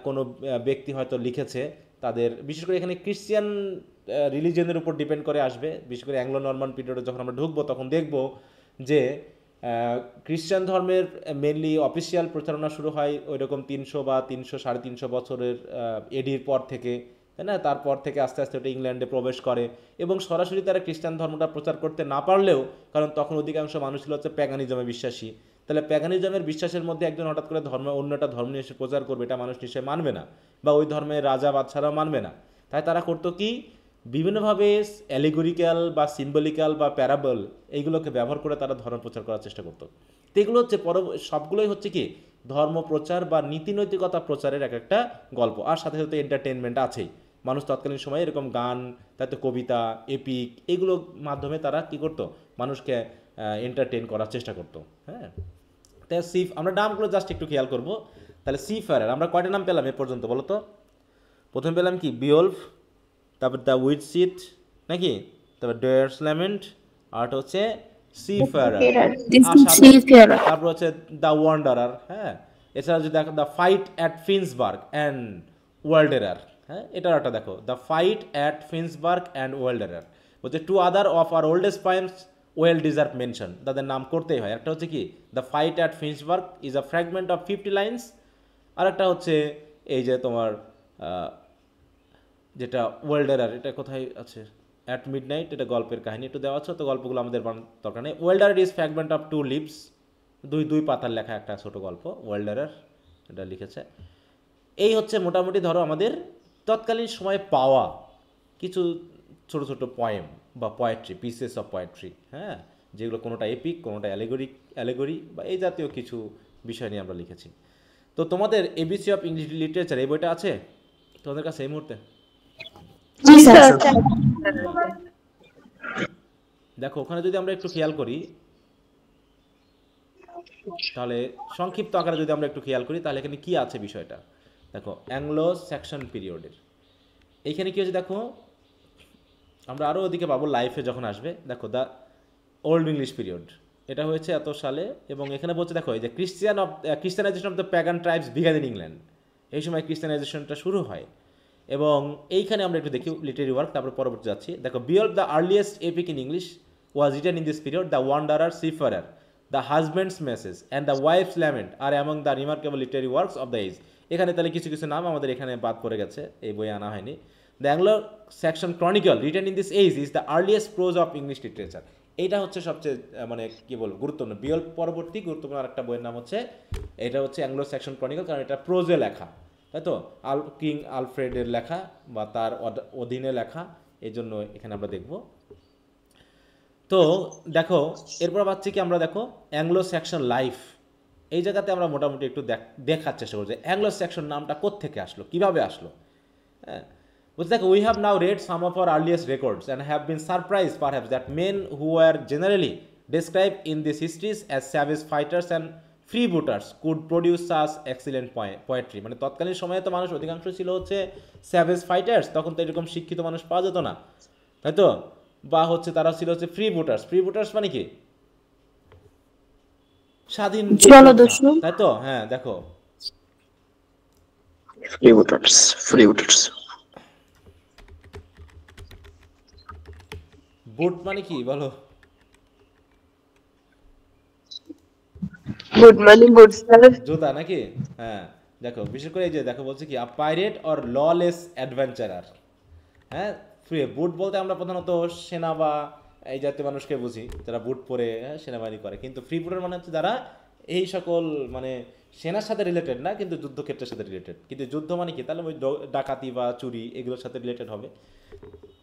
কোনো ব্যক্তি হয়তো লিখেছে। তাদের বিশেষ করে এখানে ক্রিশ্চিয়ান রিলিজিয়নের উপর ডিপেন্ড করে আসবে। বিশেষ করে অ্যাংলো নর্মান পিরিয়ডে যখন আমরা ঢুকবো তখন দেখব যে খ্রিস্টান ধর্মের মেনলি অফিসিয়াল প্রচারণা শুরু হয় ওই রকম 300 বা 300-350 বছরের এডির পর থেকে, তাই না? তারপর থেকে আস্তে আস্তে ওটা ইংল্যান্ডে প্রবেশ করে, এবং সরাসরি তারা খ্রিস্টান ধর্মটা প্রচার করতে না পারলেও, কারণ তখন অধিকাংশ মানুষ ছিল হচ্ছে প্যাগানিজমে বিশ্বাসী, তাহলে প্যাগানিজমের বিশ্বাসের মধ্যে একজন হঠাৎ করে অন্য একটা ধর্ম নিয়ে এসে প্রচার করবে, এটা মানুষ নিশ্চয়ই মানবে না, বা ওই ধর্মের রাজা বাদশারাও মানবে না। তাই তারা করতো কি, বিভিন্নভাবে অ্যালিগরিক্যাল বা সিম্বলিক্যাল বা প্যারাবল এইগুলোকে ব্যবহার করে তারা ধর্ম প্রচার করার চেষ্টা করতো। তো এগুলো হচ্ছে সবগুলোই হচ্ছে কি ধর্ম প্রচার বা নীতিনৈতিকতা প্রচারের এক একটা গল্প, আর সাথে সাথে এন্টারটেনমেন্ট আছেই। মানুষ তৎকালীন সময়ে এরকম গান, তাতে কবিতা, এপিক, এগুলোর মাধ্যমে তারা কি করতো? মানুষকে এন্টারটেন করার চেষ্টা করতো। হ্যাঁ, তাই আমরা নামগুলো জাস্ট একটু খেয়াল করবো। তাহলে সি ফেয়ারার আমরা কয়টা নাম পেলাম এ পর্যন্ত বলো তো? প্রথমে পেলাম কি? বিওলফ, তারপর দ্য উইডসিট নাকি, তারপর ডেয়ার্স ল্যামেন্ট, আর হচ্ছে সি ফেয়ারার, তারপর হচ্ছে দ্য ওয়ান্ডারার। হ্যাঁ, এছাড়া যদি দেখো the fight at Finnsburg and Waldere. হ্যাঁ, এটার একটা দেখো, the fight at Finnsburg and Waldere হচ্ছে two other of our oldest poems well deserve mention. তাদের নাম করতেই হয়। একটা হচ্ছে কি the fight at Finnsburg is a fragment of 50 lines, আর একটা হচ্ছে এই যে তোমার যেটা ওয়েল্ডারার, এটা কোথায় আছে? অ্যাট মিডনাইট, এটা গল্পের কাহিনী একটু দেওয়া আছে, তো গল্পগুলো আমাদের দরকার নেই। ওয়েল্ডারার ইজ ফ্র্যাগমেন্ট অফ 2 লিভস, দুই পাতার লেখা একটা ছোট গল্প, ওয়েল্ডারার এটা লিখেছে। এই হচ্ছে মোটামুটি ধরো আমাদের তৎকালীন সময়ে পাওয়া কিছু ছোট ছোট পয়েম বা পোয়েট্রি, পিসেস অফ পোয়েট্রি, হ্যাঁ, যেগুলো কোনোটা এপিক, কোনোটা অ্যালেগরি বা এই জাতীয় কিছু বিষয় নিয়ে আমরা লিখেছি। তো তোমাদের এবিসি অফ ইংলিশ লিটারেচার এই বইটা আছে তোমাদের কাছে এই মুহূর্তে? জি স্যার। দেখো ওখানে যদি আমরা একটু খেয়াল করি, তাহলে সংক্ষিপ্ত আকারে যদি আমরা একটু খেয়াল করি, তাহলে এখানে কি আছে বিষয়টা দেখো। অ্যাংলো স্যাকসন পিরিয়ডের এইখানে কি হচ্ছে দেখো, আমরা আরও ওদিকে পাবো লাইফে যখন আসবে। দেখো দ্য ওল্ড ইংলিশ পিরিয়ড, এটা হয়েছে এত সালে, এবং এখানে বলছে দেখো এই যে Christianization of the pagan tribes began in England, এই সময় ক্রিশ্চিয়ানাইজেশনটা শুরু হয়। এবং এইখানে আমরা একটু দেখি লিটারি ওয়ার্ক, তারপর পরবর্তী যাচ্ছি। দেখো Beowulf the earliest epic in English was written in this period, the wanderer seafarer, the husband's message and the wife's lament are among the remarkable literary works of the age. এখানে তাহলে কিছু কিছু নাম আমাদের এখানে বাদ পড়ে গেছে, এই বইয়ে আনা হয়নি। The Anglo Saxon Chronicle written in this age is the earliest prose of English literature. এইটা হচ্ছে সবচেয়ে মানে কি বলবো গুরুত্বপূর্ণ, বিয়ল পরবর্তী গুরুত্বপূর্ণ আরেকটা বইয়ের নাম হচ্ছে, এটা হচ্ছে অ্যাংলো স্যাকসন ক্রনিকল, কারণ এটা প্রোজে লেখা, তাই তো, কিং আলফ্রেডের লেখা বা তার অধীনে লেখা, এই জন্য এখানে আমরা দেখব। তো দেখো এরপর পাচ্ছি কি আমরা, দেখো অ্যাংলো স্যাকসন লাইফ, এই জায়গাতে আমরা মোটামুটি একটু দেখার চেষ্টা করছি অ্যাংলো স্যাকসন নামটা কোত্থেকে আসলো, কীভাবে আসলো। হ্যাঁ বলছে দেখো, we have now read some of our earliest records and have been surprise perhaps that men who are generally describe in this histories as savage fighters and freebooters could produce such excellent poetry. মানে তৎকালীন সময়ে তো মানুষ অধিকাংশ ছিল হচ্ছে savage fighters, তখন তো এরকম শিক্ষিত মানুষ পাওয়া যেত না, তাই তো, বা হচ্ছে তারা ছিল হচ্ছে ফ্রি বুটার্স। ফ্রি বুটার্স মানে কি, স্বাধীন, তাই তো, হ্যাঁ দেখো ফ্রি বুটার্স বুট মানে কি বলো? Good morning good sir. জুতা নাকি? হ্যাঁ দেখো বিশেষ করে এই যে দেখো বলছে কি আ পাইরেট অর ললেস অ্যাডভেঞ্চারার। হ্যাঁ বুট বলতে আমরা প্রধানত সেনা বা এই জাতীয় মানুষকে বুঝি যারা বুট পরে সেনাবাহিনী করে, কিন্তু ফ্রি বুটার মানে হচ্ছে যারা এই সকল মানে সেনার সাথে রিলেটেড না, কিন্তু যুদ্ধক্ষেত্রের সাথে রিলেটেড। কিন্তু যুদ্ধ মানে কি, তাহলে ওই ডাকাতি বা চুরি এগুলোর সাথে রিলেটেড হবে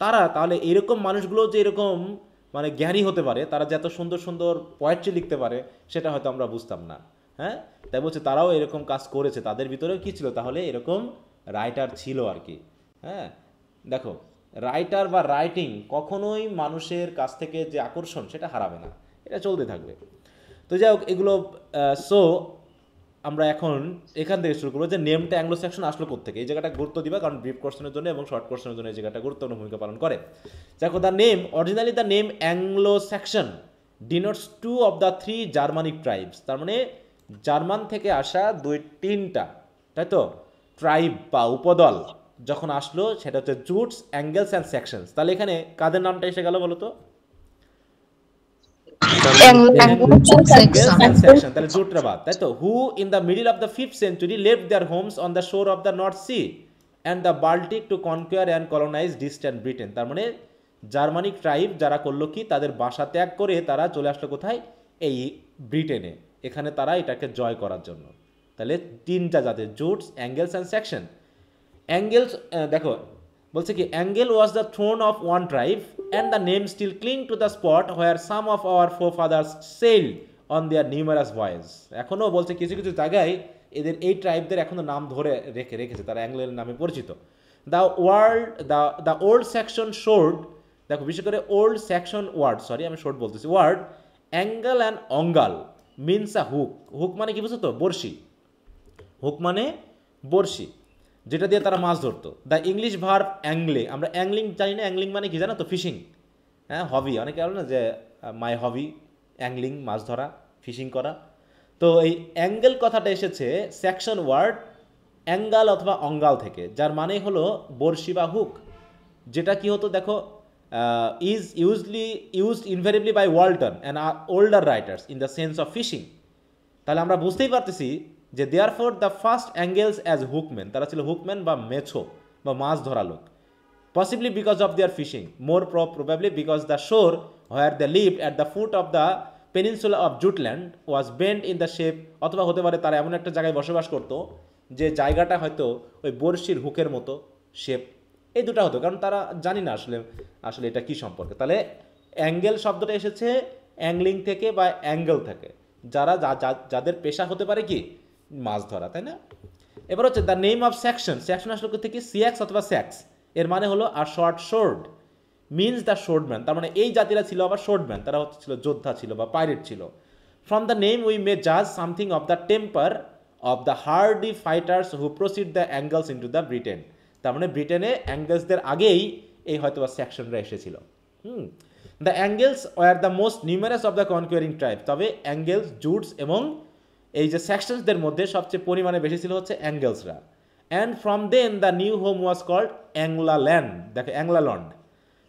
তারা। তাহলে এরকম মানুষগুলো যে এরকম মানে জ্ঞানী হতে পারে, তারা যে এত সুন্দর সুন্দর পোয়েট্রি লিখতে পারে, সেটা হয়তো আমরা বুঝতাম না। হ্যাঁ তাই বলছে তারাও এরকম কাজ করেছে, তাদের ভিতরেও কী ছিল, তাহলে এরকম রাইটার ছিল আর কি। হ্যাঁ দেখো রাইটার বা রাইটিং কখনোই মানুষের কাছ থেকে যে আকর্ষণ সেটা হারাবে না, এটা চলতে থাকবে। তো যাই হোক এগুলো, সো আমরা এখন এখান থেকে শুরু করবো যে নেমটা অ্যাংলো স্যাকসন আসলো কোত্থেকে, এই জায়গাটা গুরুত্ব দিবা, কারণ ব্রিফ কোশ্চেনের জন্য এবং শর্ট কোশ্চেনের জন্য এই জায়গাটা গুরুত্বপূর্ণ ভূমিকা পালন করে। দেখো the name originally the name Anglo Saxon denotes 2 of the 3 Germanic tribes, তার মানে জার্মান থেকে আসা 2-3টা, তাই তো, ট্রাইব বা উপদল যখন আসলো, সেটা হচ্ছে জুটস, অ্যাঙ্গেলস অ্যান্ড সেকশনস। তাহলে এখানে কাদের নামটা এসে গেল বলো তো? তাহলে জুটরা বাদ, তাই তো, হু in the middle of the 5th century left their homes on the shore of the North Sea and the Baltic to conquer and colonize distant Britain। তার মানে জার্মানিক ট্রাইব যারা করলো কি, তাদের বাসা ত্যাগ করে তারা চলে আসলো কোথায়, এই ব্রিটেনে, এখানে তারা এটাকে জয় করার জন্য। তাহলে 3টা জাতি, Jutes, Angles and Saxon. Angles দেখো বলছে কি, Angle was the throne of one tribe and the name still cling to the spot where some of our forefathers sailed on their numerous voyage. এখনও বলছে কিছু কিছু জায়গায় এদের এই ট্রাইবদের এখনও নাম ধরে রেখেছে, তারা অ্যাঙ্গেলের নামে পরিচিত। দ্য ওল্ড সেকশন শোর্ড, দেখো বিশেষ করে ওল্ড সেকশন ওয়ার্ড, সরি আমি শোর্ট বলতেছি, word angle and angul means a hook. Hook মানে কি বুঝছো তো, বড়শি। হুক মানে বড়শি, যেটা দিয়ে তারা মাছ ধরতো। দ্য ইংলিশ ভার্ব অ্যাংলে, আমরা অ্যাংলিং জানি না, অ্যাংলিং মানে কি জানো তো, ফিশিং। হ্যাঁ হবি, অনেকে বলে না যে মাই হবি অ্যাংলিং, মাছ ধরা, ফিশিং করা। তো এই অ্যাঙ্গেল কথাটা এসেছে সেকশন ওয়ার্ড অ্যাঙ্গাল অথবা অঙ্গাল থেকে, যার মানে হলো বড়শি বা হুক, যেটা কি হতো দেখো, is used invariably by Walton and older writers in the sense of fishing. তাহলে আমরা বুঝতেই পারতেছি যে therefore the first Angles as hookmen, তারা ছিল হুকম্যান বা মেছো বা মাছ ধরা লোক। Possibly because of their fishing, more probably because the shore where the lived at the foot of the peninsula of Jutland was bent in the shape, অথবা হতে পারে তারা এমন একটা জায়গায় বসবাস করতো যে জায়গাটা হয়তো ওই বড়শির হুকের মতো শেপ, এই দুটো হতো, কারণ তারা জানি না আসলে আসলে এটা কি সম্পর্কে। তাহলে অ্যাঙ্গেল শব্দটা এসেছে অ্যাংলিং থেকে বা অ্যাঙ্গেল থেকে, যারা যাদের পেশা হতে পারে কি মাছ ধরা, তাই না? এবার হচ্ছে the name of section, section আসলে থেকে সিএক্স অথবা স্যাক্স, এর মানে হলো আর শর্ট শোর্ড মিনস দ্য শোর্ডম্যান, তার মানে এই জাতিরা ছিল আবার শোর্ডম্যান, তারা হচ্ছে ছিল যোদ্ধা ছিল বা পাইরেট ছিল। From the name we may জাজ something of the temper of the hardy fighters who proceed the Angles into the Britain, তার মানে ব্রিটেনে অ্যাঙ্গেলসদের আগেই এই হয়তো বা সেকশনরা এসেছিল। The Angles were the most numerous of the conquering tribe, তবে অ্যাঙ্গেলস, জুটস এবং এই যে সেকশনসদের মধ্যে সবচেয়ে পরিমাণে বেশি ছিল হচ্ছে অ্যাঙ্গেলসরা। And from then the new home was called Angleland, দেখো অ্যাংলাল্যান্ড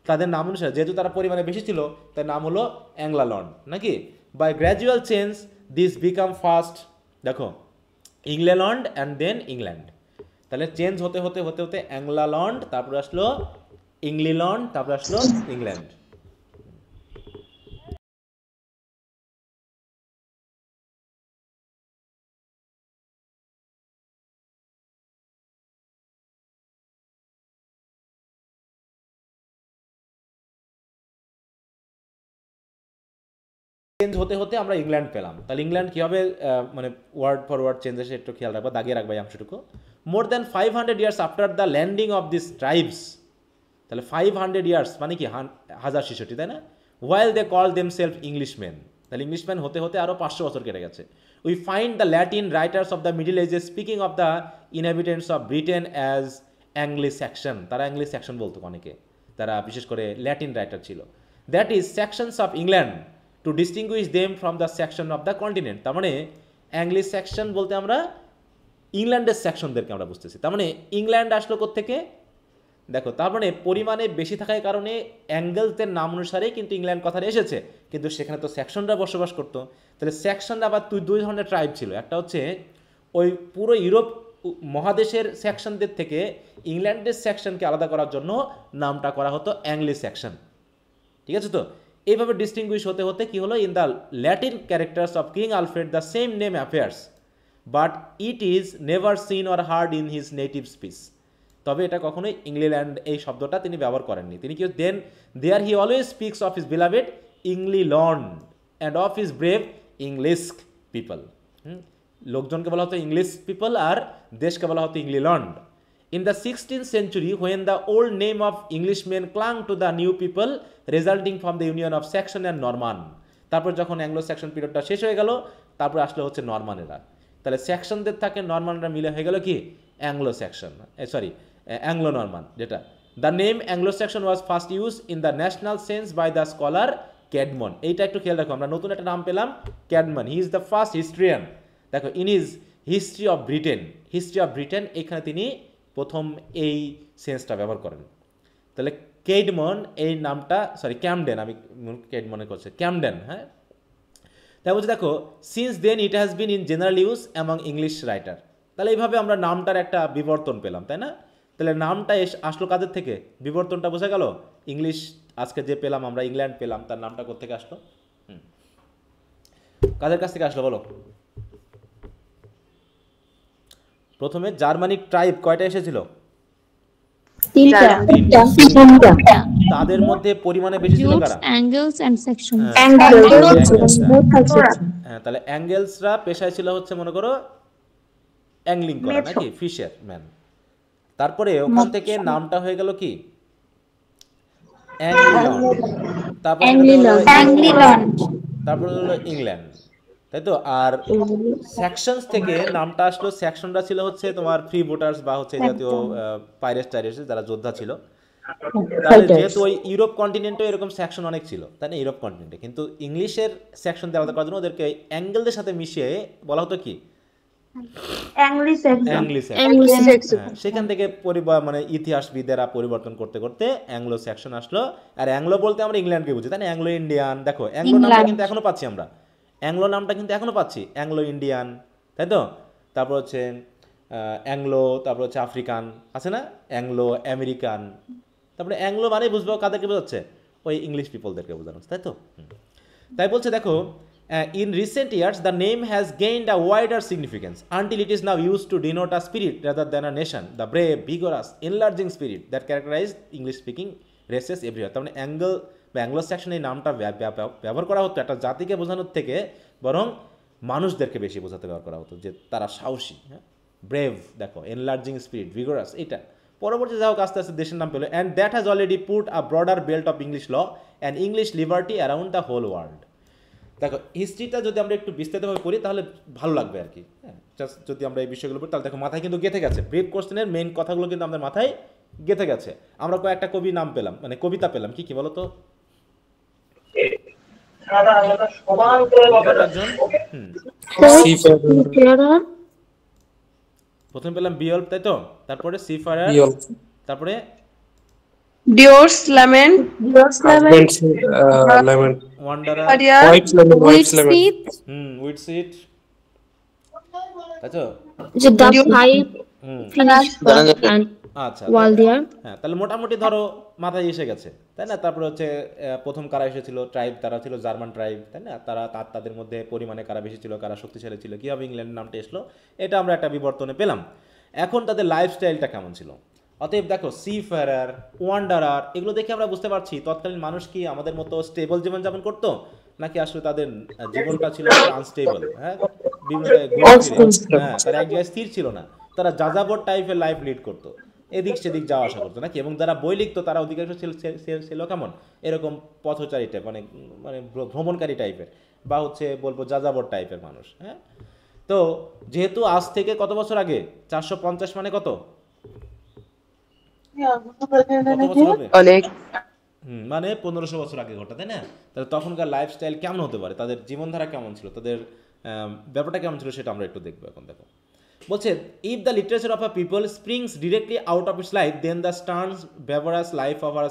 তাদের নাম অনুসারে, যেহেতু তারা পরিমাণে বেশি ছিল তার নাম হলো অ্যাংলাল্যান্ড নাকি। By gradual change this became first, দেখো ইংল্যান্ড অ্যান্ড দেন ইংল্যান্ড, তাহলে চেঞ্জ হতে হতে হতে হতে অ্যাংলাল্যান্ড, তারপর আসলো ইংল্যান্ড, তারপর আসলো ইংল্যান্ড। চেঞ্জ হতে হতে আমরা ইংল্যান্ড পেলাম, তাহলে ইংল্যান্ড কীভাবে মানে ওয়ার্ড ফর ওয়ার্ড চেঞ্জ আসে একটু খেয়াল রাখবা, দাগিয়ে রাখবা এই অংশটুকু। More than 500 years after the landing of this tribes, তাহলে 500 ইয়ার্স মানে কি 1066, তাই না? While they call them self Englishman, তাহলে ইংলিশম্যান হতে হতে আরও 500 বছর কেটে গেছে। We find the Latin writers of the Middle Ages speaking of the inhabitants of Britain as Angli Saxon, তারা অ্যাংলি সেকশন বলতো অনেকে, তারা বিশেষ করে ল্যাটিন রাইটার ছিল। That is Saxons of England to distinguish them from the Saxons of the continent, তার মানে অ্যাংলি section বলতে আমরা ইংল্যান্ডের সেকশনদেরকে আমরা বুঝতেছি। তার মানে ইংল্যান্ড আসলো কোত্থেকে, দেখো তার মানে পরিমাণে বেশি থাকার কারণে অ্যাঙ্গেলসদের নাম অনুসারেই কিন্তু ইংল্যান্ড কথাটা এসেছে, কিন্তু সেখানে তো সেকশনরা বসবাস করতো। তাহলে সেকশনরা আবার দুই ধরনের ট্রাইব ছিল, একটা হচ্ছে ওই পুরো ইউরোপ মহাদেশের সেকশনদের থেকে ইংল্যান্ডের সেকশনকে আলাদা করার জন্য নামটা করা হতো অ্যাংলি সেকশন, ঠিক আছে? তো এইভাবে ডিস্টিংগুইশ হতে হতে কি হলো, in the Latin characters of King Alfred the same name affairs but it is never seen or hard in his native speech, তবে এটা কখনোই ইংল্যান্ড এই শব্দটা তিনি ব্যবহার করেননি। তিনি কি then there he always speaks of his beloved Englaland and of his brave English people, লোকজনকে বলা হতো ইংলিশ পিপল আর দেশকে বলা হতো England. In the 16th century, when the old name of Englishmen clung to the new people resulting from the union of Saxon and Norman, তারপর যখন Anglo section পিরিয়ডটা শেষ হয়ে গেল তারপর আসলে হচ্ছে নরমানেরা, তাহলে সেকশনদের থাকে নরমানরা মিলে হয়ে গেল কি Anglo Saxon, sorry Anglo Norman, যেটা the name Anglo Saxon was first use in the national sense by the scholar Caedmon, এইটা একটু খেয়াল রাখো, আমরা নতুন একটা নাম পেলাম Caedmon, he is the first historian, দেখো in his history of Britain, history of Britain এখানে তিনি প্রথম এই সেন্সটা ব্যবহার করেন। তাহলে কেডমন এই নামটা, সরি ক্যামডেন, আমি কেডমনে করছি ক্যামডেন, হ্যাঁ। তাই বলছি দেখো since then it has been in general use among English writer, তাহলে এইভাবে আমরা নামটার একটা বিবর্তন পেলাম, তাই না? তাহলে নামটা আসলো কাদের থেকে, বিবর্তনটা বোঝা গেল, ইংলিশ আজকে যে পেলাম আমরা ইংল্যান্ড পেলাম, তার নামটা কোত্থেকে আসলো, কাদের কাছ থেকে আসলো বলো? প্রথমে জার্মানিক ট্রাইব কয়টা এসেছিল? তাদের মধ্যে পরিমাণে বেশি ছিল কারা? Angles and Saxons. হ্যাঁ, তাহলে অ্যাঙ্গেলসরা পেশায় ছিল হচ্ছে মনে করো অ্যাংলিং করা নাকি ফিশার ম্যান। তারপরে ওখান থেকে নামটা হয়ে গেল কি তারপর হলো ইংল্যান্ড, তাই তো। আর সেকশনস থেকে নামটা আসলো, সেকশনরা ছিল হচ্ছে তোমার ফ্রি ভোটার্স বা হচ্ছে জাতীয় পাইরেটস টাইরেটস যারা যোদ্ধা ছিল। তাহলে যেহেতু ওই ইউরোপ কন্টিনেন্টে এরকম সেকশন অনেক ছিল, তাই না, ইউরোপ কন্টিনেন্টে, কিন্তু ইংলিশের সেকশন দিয়ে আলাদা করার জন্য ওদেরকে অ্যাঙ্গেলদের সাথে মিশিয়ে বলা হতো কি সেখান থেকে মানে ইতিহাসবিদেরা পরিবর্তন করতে করতে অ্যাংলো সেকশন আসলো। আর অ্যাংলো বলতে আমরা ইংল্যান্ডকে বুঝি, তাই না, অ্যাংলো ইন্ডিয়ান, দেখো অ্যাংলো নামটা কিন্তু এখনো পাচ্ছি আমরা, অ্যাংলো নামটা কিন্তু এখনো পাচ্ছি, অ্যাংলো ইন্ডিয়ান, তাই তো। তারপর হচ্ছে অ্যাংলো, তারপর হচ্ছে আফ্রিকান আছে না, অ্যাংলো আমেরিকান, তারপরে অ্যাংলো মানে বুঝবো কাদেরকে বোঝাচ্ছে, ওই ইংলিশ পিপলদেরকে বোঝানো, তাই তো। তাই বলছে দেখো In recent years, the name has gained a wider significance until it is now used to denote a spirit rather than a nation, the brave, vigorous, enlarging spirit that characterized English-speaking races everywhere. তার মানে Anglo Saxon এই নামটা ব্যবহার করা হতো একটা জাতিকে বোঝানোর থেকে বরং মানুষদেরকে বেশি বোঝাতে ব্যবহার করা হতো যে তারা সাহসী, হ্যাঁ, ব্রেভ, দেখো, এনলার্জিং স্পিরিট, ভিগোরাস, এটা পরবর্তী যা হোক আস্তে আস্তে দেশের নাম পেলো। And that has already put a broader belt of English law and English liberty around the whole world. দেখো হিস্ট্রিটা যদি আমরা একটু বিস্তারিতভাবে পড়ি তাহলে ভালো লাগবে আর কি, হ্যাঁ, জাস্ট যদি আমরা এই বিষয়গুলো পড়ি তাহলে দেখো মাথায় কিন্তু গেঁথে গেছে, ব্রিফ কোশ্চেনের মেইন কথাগুলো কিন্তু আমাদের মাথায় গেঁথে গেছে। আমরা কয়েকটা কবি নাম পেলাম, মানে কবিতা পেলাম, কি কি বলো তো একজন? প্রথমে পেলাম বিয়ল্প, তাই তো, তারপরে সিফারার, তারপরে ডিওর্স ল্যামেন্ট, ওয়ান্ডারার, উইটসিট, উইটসিট, তাই তো, আচ্ছা, হ্যাঁ, তাহলে মোটামুটি ধরো মাথায় এসে গেছে, তাই না? তারপরে হচ্ছে প্রথম কারা এসেছিল ট্রাইব, তারা ছিল জার্মান ট্রাইব, তাই না? তারা তাদের মধ্যে পরিমাণে কারা বেশি ছিল, কারা শক্তিশালী ছিল, কীভাবে ইংল্যান্ডের নামটা এসলো, এটা আমরা একটা বিবর্তনে পেলাম। এখন তাদের লাইফস্টাইলটা কেমন ছিল? অতএব দেখো সিফারার, ওয়ান্ডারার, এগুলো দেখে আমরা বুঝতে পারছি তৎকালীন মানুষ কি আমাদের মতো স্টেবল জীবনযাপন করতো, নাকি আসলে তাদের জীবনটা ছিল আনস্টেবল, হ্যাঁ, বিভিন্ন হ্যাঁ, তারা এক জায়গায় স্থির ছিল না, তারা যাযাবর টাইপের লাইফ লিড করতো, এদিক সেদিক যাওয়া আসা করতো নাকি? এবং যারা বই লিখতো তারা অধিকাংশ ছিল কেমন, এরকম পথচারী টাইপ, মানে মানে ভ্রমণকারী টাইপের, বা হচ্ছে বলবো যাযাবর টাইপের মানুষ, হ্যাঁ। তো যেহেতু আজ থেকে কত বছর আগে, 450 মানে কত অনেক, মানে 1500 বছর আগে ঘটা, তাই না? তাহলে তখনকার লাইফস্টাইল কেমন হতে পারে, তাদের জীবনধারা কেমন ছিল, তাদের ব্যাপারটা কেমন ছিল, সেটা আমরা একটু দেখবো এখন। দেখো বলছে, if the literature of a people springs directly out of its life then the stern barbarous life of our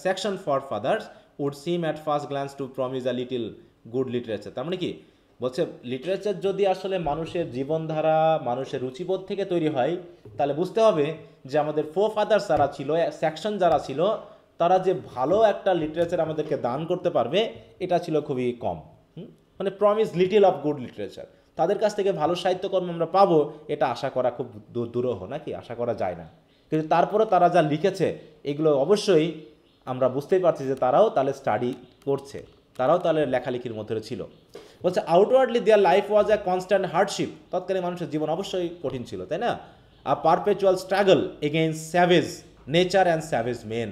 Saxon forefathers would seem at first glance to promise a little good literature. তার মানে কি বলছে, literature যদি আসলে মানুষের জীবনধারা, মানুষের রুচিবোধ থেকে তৈরি হয়, তাহলে বুঝতে হবে যে আমাদের ফাদার্স যারা ছিল, সেকশন যারা ছিল, তারা যে ভালো একটা লিটারেচার আমাদেরকে দান করতে পারবে এটা ছিল খুবই কম। মানে promise little of good literature, তাদের কাছ থেকে ভালো সাহিত্যকর্ম আমরা পাবো এটা আশা করা খুব দুরূহ, নাকি? আশা করা যায় না। কিন্তু তারপরে তারা যা লিখেছে এগুলো অবশ্যই আমরা বুঝতেই পারছি যে তারাও তাহলে স্টাডি করছে, তারাও তাহলে লেখালেখির মধ্যে ছিল। বলছে outwardly their life was a constant hardship, তৎকালীন মানুষের জীবন অবশ্যই কঠিন ছিল, তাই না? A perpetual struggle against savage nature and savage men,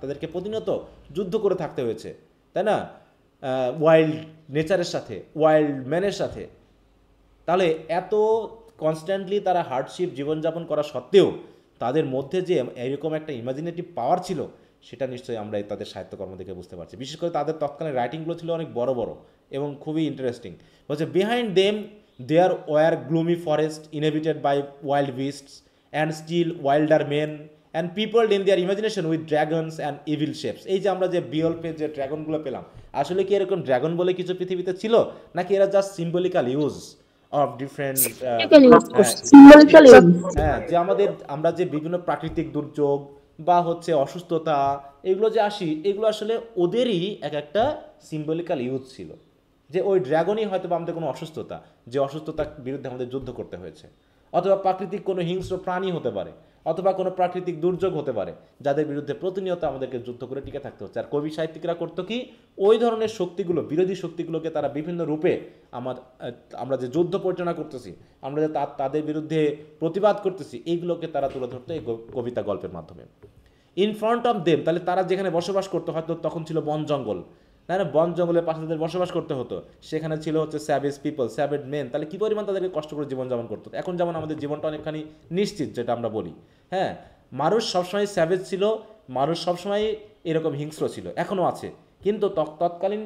তাদেরকে প্রতিনিয়ত যুদ্ধ করে থাকতে হয়েছে, তাই না? ওয়াইল্ড নেচারের সাথে, ওয়াইল্ড ম্যানের সাথে। তাহলে এত কনস্ট্যান্টলি তারা হার্ডশিপ জীবনযাপন করা সত্ত্বেও তাদের মধ্যে যে এরকম একটা ইমাজিনেটিভ পাওয়ার ছিল, সেটা নিশ্চয়ই আমরা তাদের সাহিত্যকর্ম দেখে বুঝতে পারছি। বিশেষ করে তাদের তৎকালীন রাইটিংগুলো ছিল অনেক বড় বড় এবং খুবই ইন্টারেস্টিং। বলছে, behind them there were gloomy forest inhabited by wild beasts and still wilder men and peopled in their imagination with dragons and evil shapes. এই যে আমরা যে বিয়ল্পের যে ড্রাগনগুলো পেলাম, আসলে কি এরকম ড্রাগন বলে কিছু পৃথিবীতে ছিল, নাকি এরা জাস্ট সিম্বলিক্যাল ইউজ অফ ডিফারেন্ট, হ্যাঁ, যে আমরা যে বিভিন্ন প্রাকৃতিক দুর্যোগ বা হচ্ছে অসুস্থতা এগুলো যে আসি, এগুলো আসলে ওদেরই এক একটা সিম্বলিক্যাল ইউজ ছিল, যে ওই ড্রাগনই হয়তো বা আমাদের কোনো অসুস্থতা, যে অসুস্থতার বিরুদ্ধে আমাদের যুদ্ধ করতে হয়েছে, অথবা প্রাকৃতিক কোনো হিংস্র প্রাণী হতে পারে, অথবা কোনো প্রাকৃতিক দুর্যোগ হতে পারে, যাদের বিরুদ্ধে প্রতিনিয়ত আমাদেরকে যুদ্ধ করে টিকে থাকতে হচ্ছে। আর কবি সাহিত্যিকরা করতো কি, ওই ধরনের শক্তিগুলো, বিরোধী শক্তিগুলোকে তারা বিভিন্ন রূপে আমরা যে যুদ্ধ পরিচালনা করতেছি, আমরা যে তাদের বিরুদ্ধে প্রতিবাদ করতেছি, এইগুলোকে তারা তুলে ধরতো এই কবিতা গল্পের মাধ্যমে। ইন ফ্রন্ট অফ দেম, তাহলে তারা যেখানে বসবাস করতো, হয়তো তখন ছিল বন জঙ্গল, তাই না? বন জঙ্গলের পাশে তাদের বসবাস করতে হতো, সেখানে ছিল হচ্ছে স্যাভেজ পিপল, স্যাভেজ মেন, তাহলে কী পরিমাণ তাদেরকে কষ্ট করে জীবনযাপন করতো। এখন যেমন আমাদের জীবনটা অনেকখানি নিশ্চিত, যেটা আমরা বলি, হ্যাঁ, মানুষ সবসময় স্যাভেজ ছিল, মানুষ সবসময় এরকম হিংস্র ছিল, এখনও আছে, কিন্তু তৎকালীন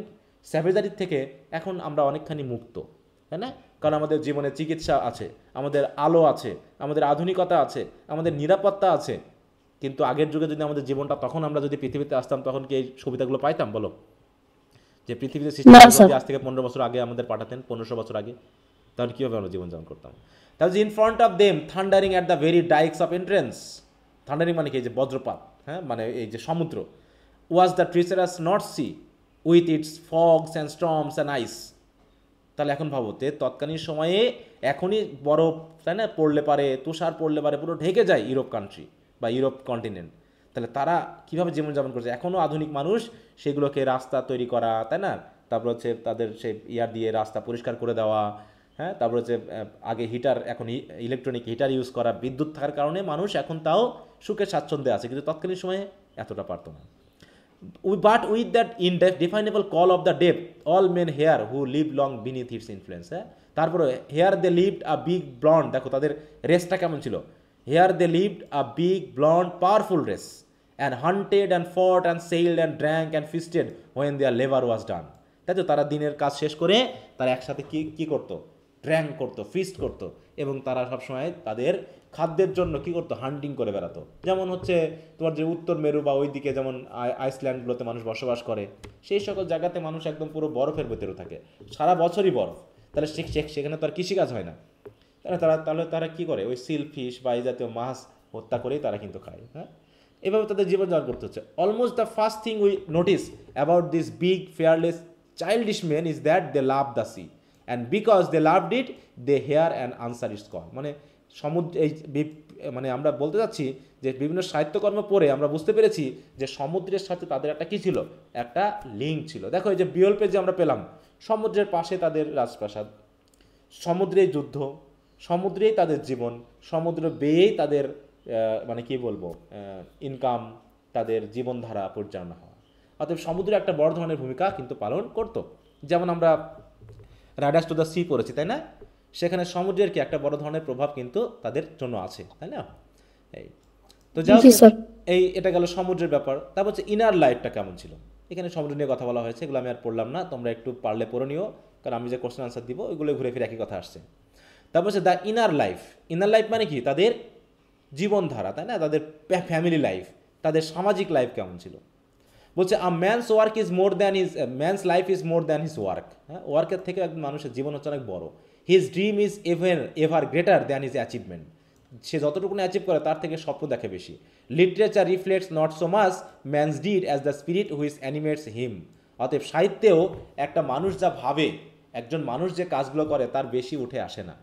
স্যাভেজারির থেকে এখন আমরা অনেকখানি মুক্ত, তাই না? কারণ আমাদের জীবনে চিকিৎসা আছে, আমাদের আলো আছে, আমাদের আধুনিকতা আছে, আমাদের নিরাপত্তা আছে। কিন্তু আগের যুগে যদি আমাদের জীবনটা, তখন আমরা যদি পৃথিবীতে আসতাম, তখন কি এই সুবিধাগুলো পাইতাম বলো? যে পৃথিবীতে সৃষ্টি আজ থেকে 15 বছর আগে আমাদের পাঠাতেন, 1500 বছর আগে, তাহলে কীভাবে আমরা জীবনযাপন করতাম? তাহলে in front of them thundering at the very dykes of entrance, thundering মানে কি, এই যে বজ্রপাত, হ্যাঁ, মানে এই যে সমুদ্র, was the treacherous North Sea with its fogs and storms and ice, তাহলে এখন ভাবো তৎকালীন সময়ে এখনই বরফ, তাই না, পড়লে পারে, তুষার পড়লে পারে, পুরো ঢেকে যায় ইউরোপ কান্ট্রি বা ইউরোপ কন্টিনেন্ট। তাহলে তারা কীভাবে জীবনযাপন করছে? এখনও আধুনিক মানুষ সেগুলোকে রাস্তা তৈরি করা, তাই না, তারপর হচ্ছে তাদের সেই ইয়ার দিয়ে রাস্তা পরিষ্কার করে দেওয়া, হ্যাঁ, তারপর হচ্ছে আগে হিটার, এখন ইলেকট্রনিক হিটার ইউজ করা, বিদ্যুৎ থাকার কারণে মানুষ এখন তাও সুখে স্বাচ্ছন্দ্যে আছে, কিন্তু তৎকালীন সময়ে এতটা পারতো না। But with that indefinable call of the depth, all men here who live long beneath its influence, হ্যাঁ, তারপরে here they lived a big blonde, দেখো তাদের রেসটা কেমন ছিল, here they lived a big blonde powerful race and hunted and fought and sailed and drank and feasted when their labor was done, তাই তো তারা দিনের কাজ শেষ করে তারা একসাথে কি করতো, ড্র্যাঙ্ক করতো, ফিস্ট করতো, এবং তারা সবসময় তাদের খাদ্যের জন্য কি করতো, হান্টিং করে বেড়াতো। যেমন হচ্ছে তোমার যে উত্তর মেরু বা ওইদিকে যেমন আইসল্যান্ডগুলোতে মানুষ বসবাস করে, সেই সকল জায়গাতে মানুষ একদম পুরো বরফের ভেতরে থাকে, সারা বছরই বরফ, তাহলে সেখানে তো আর কৃষিকাজ হয় না, তাহলে তারা কি করে, ওই সিল ফিশ বা এই জাতীয় মাছ হত্যা করেই তারা কিন্তু খায়। হ্যাঁ, এভাবে তাদের জীবনযাপন করতে হচ্ছে। Almost the first thing we notice about this big fearless childish men is that they love the sea, and because they loved it they hear and answer its call. মানে সমুদ্র, এই মানে আমরা বলতে চাচ্ছি যে বিভিন্ন সাহিত্যকর্ম পড়ে আমরা বুঝতে পেরেছি যে সমুদ্রের সাথে তাদের একটা কী ছিল, একটা লিঙ্ক ছিল। দেখো এই যে বিয়ল্পে যে আমরা পেলাম, সমুদ্রের পাশে তাদের রাজপ্রাসাদ, সমুদ্রেই যুদ্ধ, সমুদ্রেই তাদের জীবন, সমুদ্র বেয়েই তাদের মানে কি বলবো ইনকাম, তাদের জীবনধারা পরিচালনা হওয়া। অতএব সমুদ্র একটা বড় ধরনের ভূমিকা কিন্তু পালন করতো। যেমন আমরা রাইডার্স টু দ্য সি পড়েছি, তাই না, সেখানে সমুদ্রের কি একটা বড় ধরনের প্রভাব কিন্তু তাদের জন্য আছে, তাই না। এই তো যাও, এটা গেল সমুদ্রের ব্যাপার। তারপর হচ্ছে ইনার লাইফটা কেমন ছিল, এখানে সমুদ্র নিয়ে কথা বলা হয়েছে, এগুলো আমি আর পড়লাম না, তোমরা একটু পারলে পড়ে নিও, কারণ আমি যে কোশ্চেন আনসার দিব ওইগুলো ঘুরে ফিরে একই কথা আসছে। তারপর হচ্ছে the inner life. Inner life মানে কি, তাদের জীবনধারা, তাই না, তাদের ফ্যামিলি লাইফ, তাদের সামাজিক লাইফ কেমন ছিল। বলছে a man's work is more than his man's life is more than his work. হ্যাঁ, ওয়ার্কের থেকে একজন মানুষের জীবন হচ্ছে অনেক বড়। His dream is ever greater than his achievement. সে যতটুকু অ্যাচিভ করে তার থেকে স্বপ্ন দেখে বেশি। Literature reflects not so much man's deed as the spirit which animates him. অতএব সাহিত্যেও একটা মানুষ যা ভাবে, একজন মানুষ যে কাজগুলো করে তার বেশি উঠে আসে না।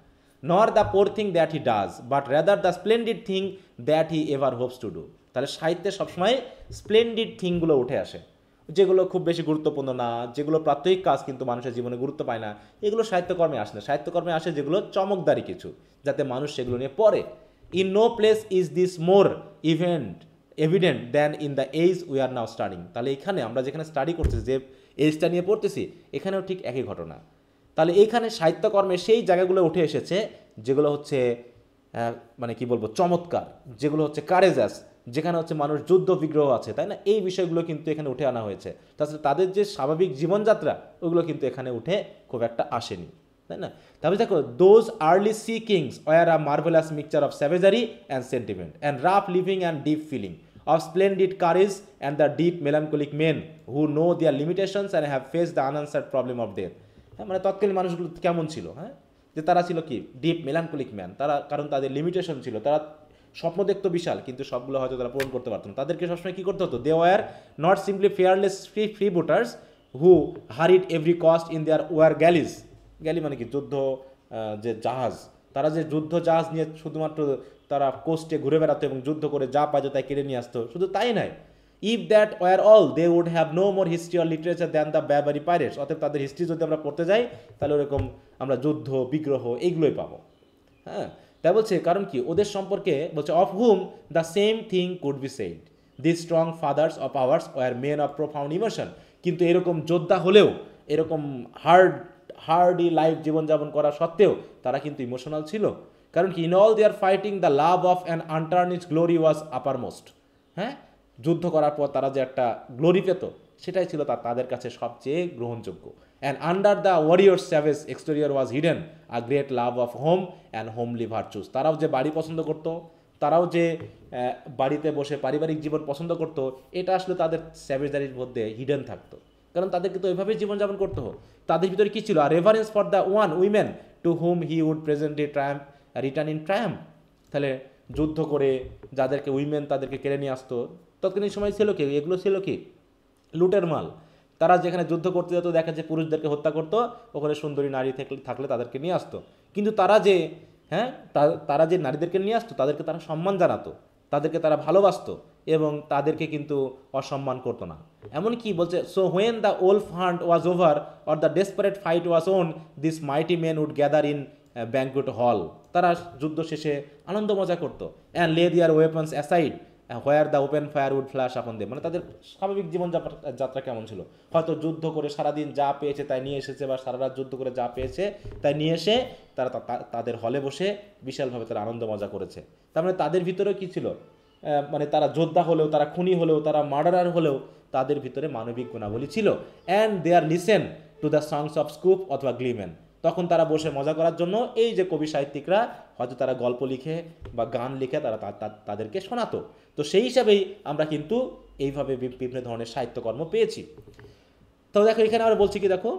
নর the poor thing that he does but rather the splendid thing that he ever Hopes to do. তাহলে সাহিত্যে সবসময় স্প্লেন্ডিড থিংগুলো উঠে আসে, যেগুলো খুব বেশি গুরুত্বপূর্ণ না, যেগুলো প্রাত্যহিক কাজ কিন্তু মানুষের জীবনে গুরুত্ব পায় না, এগুলো সাহিত্যকর্মে আসে না। সাহিত্যকর্মে আসে যেগুলো চমকদারি কিছু, যাতে মানুষ সেগুলো নিয়ে পড়ে। In no place is this more evident than in the age we are now studying. তাহলে এখানে আমরা যেখানে স্টাডি করতেছি, যে এজটা নিয়ে পড়তেছি, এখানেও ঠিক একই ঘটনা। তাহলে এইখানে সাহিত্যকর্মে সেই জায়গাগুলো উঠে এসেছে যেগুলো হচ্ছে মানে কি বলবো চমৎকার, যেগুলো হচ্ছে কারেজাস, যেখানে হচ্ছে মানুষ যুদ্ধ বিগ্রহ আছে, তাই না, এই বিষয়গুলো কিন্তু এখানে উঠে আনা হয়েছে। তাছাড়া তাদের যে স্বাভাবিক জীবনযাত্রা ওইগুলো কিন্তু এখানে উঠে খুব একটা আসেনি, তাই না। তারপরে দেখো those early sea kings were a marvellous mixture of savagery and sentiment and rough living and deep feeling of splendid courage and the deep melancholic men who know their limitations and have faced the unanswered problem of death. হ্যাঁ, মানে তৎকালীন মানুষগুলো কেমন ছিল, হ্যাঁ, যে তারা ছিল কি ডিপ মেলানকলিক ম্যান, তারা কারণ তাদের লিমিটেশন ছিল, তারা স্বপ্ন দেখতো বিশাল, কিন্তু সবগুলো হয়তো তারা পূরণ করতে পারতো না। তাদেরকে সবসময় কী করতে হতো, they were not simply fearless freebooters who harried every coast in their war galleys. Galley মানে কি যুদ্ধ যে জাহাজ, তারা যে যুদ্ধ জাহাজ নিয়ে শুধুমাত্র তারা কোস্টে ঘুরে বেড়াতো এবং যুদ্ধ করে যা পাইতো তাই কেড়ে নিয়ে আসতো। শুধু তাই নয়, if that were all they would have no more history or literature than the Barbary pirates. অতএব তাদের হিস্ট্রি যদি আমরা পড়তে যাই তাহলে ওরকম আমরা যুদ্ধ বিগ্রহ এইগুলোই পাবো। হ্যাঁ, তাই বলছে কারণ কি ওদের সম্পর্কে বলছে of whom the same thing could be said this strong fathers of ours war men of profound emotion. কিন্তু এরকম যোদ্ধা হলেও, এরকম হার্ডি লাইফ জীবনযাপন করা সত্ত্বেও তারা কিন্তু ইমোশনাল ছিল। কারণ কি in all their fighting the love of an untarnished glory was uppermost. হ্যাঁ, যুদ্ধ করার পর তারা যে একটা গ্লোরি পেত সেটাই ছিল তাদের কাছে সবচেয়ে গ্রহণযোগ্য। And under the warrior savage exterior was hidden a great love of home and homely virtues. তারাও যে বাড়ি পছন্দ করত, তারাও যে বাড়িতে বসে পারিবারিক জীবন পছন্দ করত, এটা আসলে তাদের স্যাভেজারির মধ্যে হিডেন থাকতো, কারণ তাদেরকে তো ওইভাবেই জীবনযাপন করতে হতো। তাদের ভিতরে কী ছিল, আর reverence for the one women to whom he would presently triumph return in triumph. তাহলে যুদ্ধ করে যাদেরকে উইমেন তাদেরকে কেড়ে নিয়ে আসতো, তৎকালীন সময় ছিল কি, এগুলো ছিল কি লুটের মাল। তারা যেখানে যুদ্ধ করতে যেত দেখা যে পুরুষদেরকে হত্যা করতো, ওখানে সুন্দরী নারী থাকলে তাদেরকে নিয়ে আসতো। কিন্তু তারা যে তারা যে নারীদেরকে নিয়ে আসতো তাদেরকে তারা সম্মান জানাতো, তাদেরকে তারা ভালোবাসতো এবং তাদেরকে কিন্তু অসম্মান করতো না। এমনকি বলছে, so when the wolf hunt was over or the desperate fight was won, this mighty men would gather in banquet hall. তারা যুদ্ধ শেষে আনন্দ মজা করতো। And lay their weapons aside where the open fire would flash upon them. মানে তাদের স্বাভাবিক জীবনযাত্রা কেমন ছিল, হয়তো যুদ্ধ করে সারাদিন যা পেয়েছে তাই নিয়ে এসেছে, বা সারা রাত যুদ্ধ করে যা পেয়েছে তাই নিয়ে এসে তারা তাদের হলে বসে বিশালভাবে তারা আনন্দ মজা করেছে। তার মানে তাদের ভিতরেও কী ছিল, মানে তারা যোদ্ধা হলেও, তারা খুনি হলেও, তারা মার্ডারার হলেও তাদের ভিতরে মানবিক গুণাবলী ছিল। And they are listen to the songs of scop অথবা গ্লিম্যান। তখন তারা বসে মজা করার জন্য এই যে কবি সাহিত্যিকরা হয়তো তারা গল্প লিখে বা গান লিখে তারা তাদেরকে শোনাতো। তো সেই হিসাবেই আমরা কিন্তু এইভাবে বিভিন্ন ধরনের সাহিত্যকর্ম পেয়েছি। তো দেখো এখানে আমরা বলছি কি, দেখো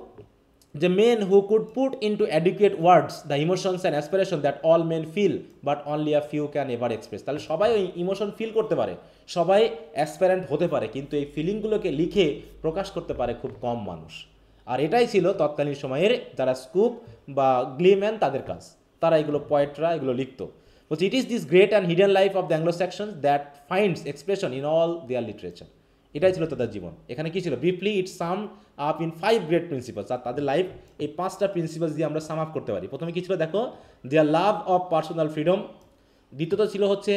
যে men who could put into adequate words the emotions and aspiration that all men feel but only a few can ever express. তাহলে সবাই ওই ইমোশন ফিল করতে পারে, সবাই অ্যাসপারেন্ট হতে পারে, কিন্তু এই ফিলিংগুলোকে লিখে প্রকাশ করতে পারে খুব কম মানুষ। আর এটাই ছিল তৎকালীন সময়ের যারা স্কুপ বা গ্লিম্যান তাদের কাজ, তারা এগুলো পোয়েটরা এগুলো লিখতো। বলছে it is this great and hidden life of the Anglo Saxons that finds expression in all their literature. এটাই ছিল তাদের জীবন। এখানে কি ছিল, briefly it sum up in 5 great principles. আর তাদের লাইফ এই 5টা প্রিন্সিপালস দিয়ে আমরা সাম আপ করতে পারি। প্রথমে কি ছিল দেখো, দেয়ার লাভ অফ পার্সোনাল ফ্রিডম। দ্বিতীয়ত ছিল হচ্ছে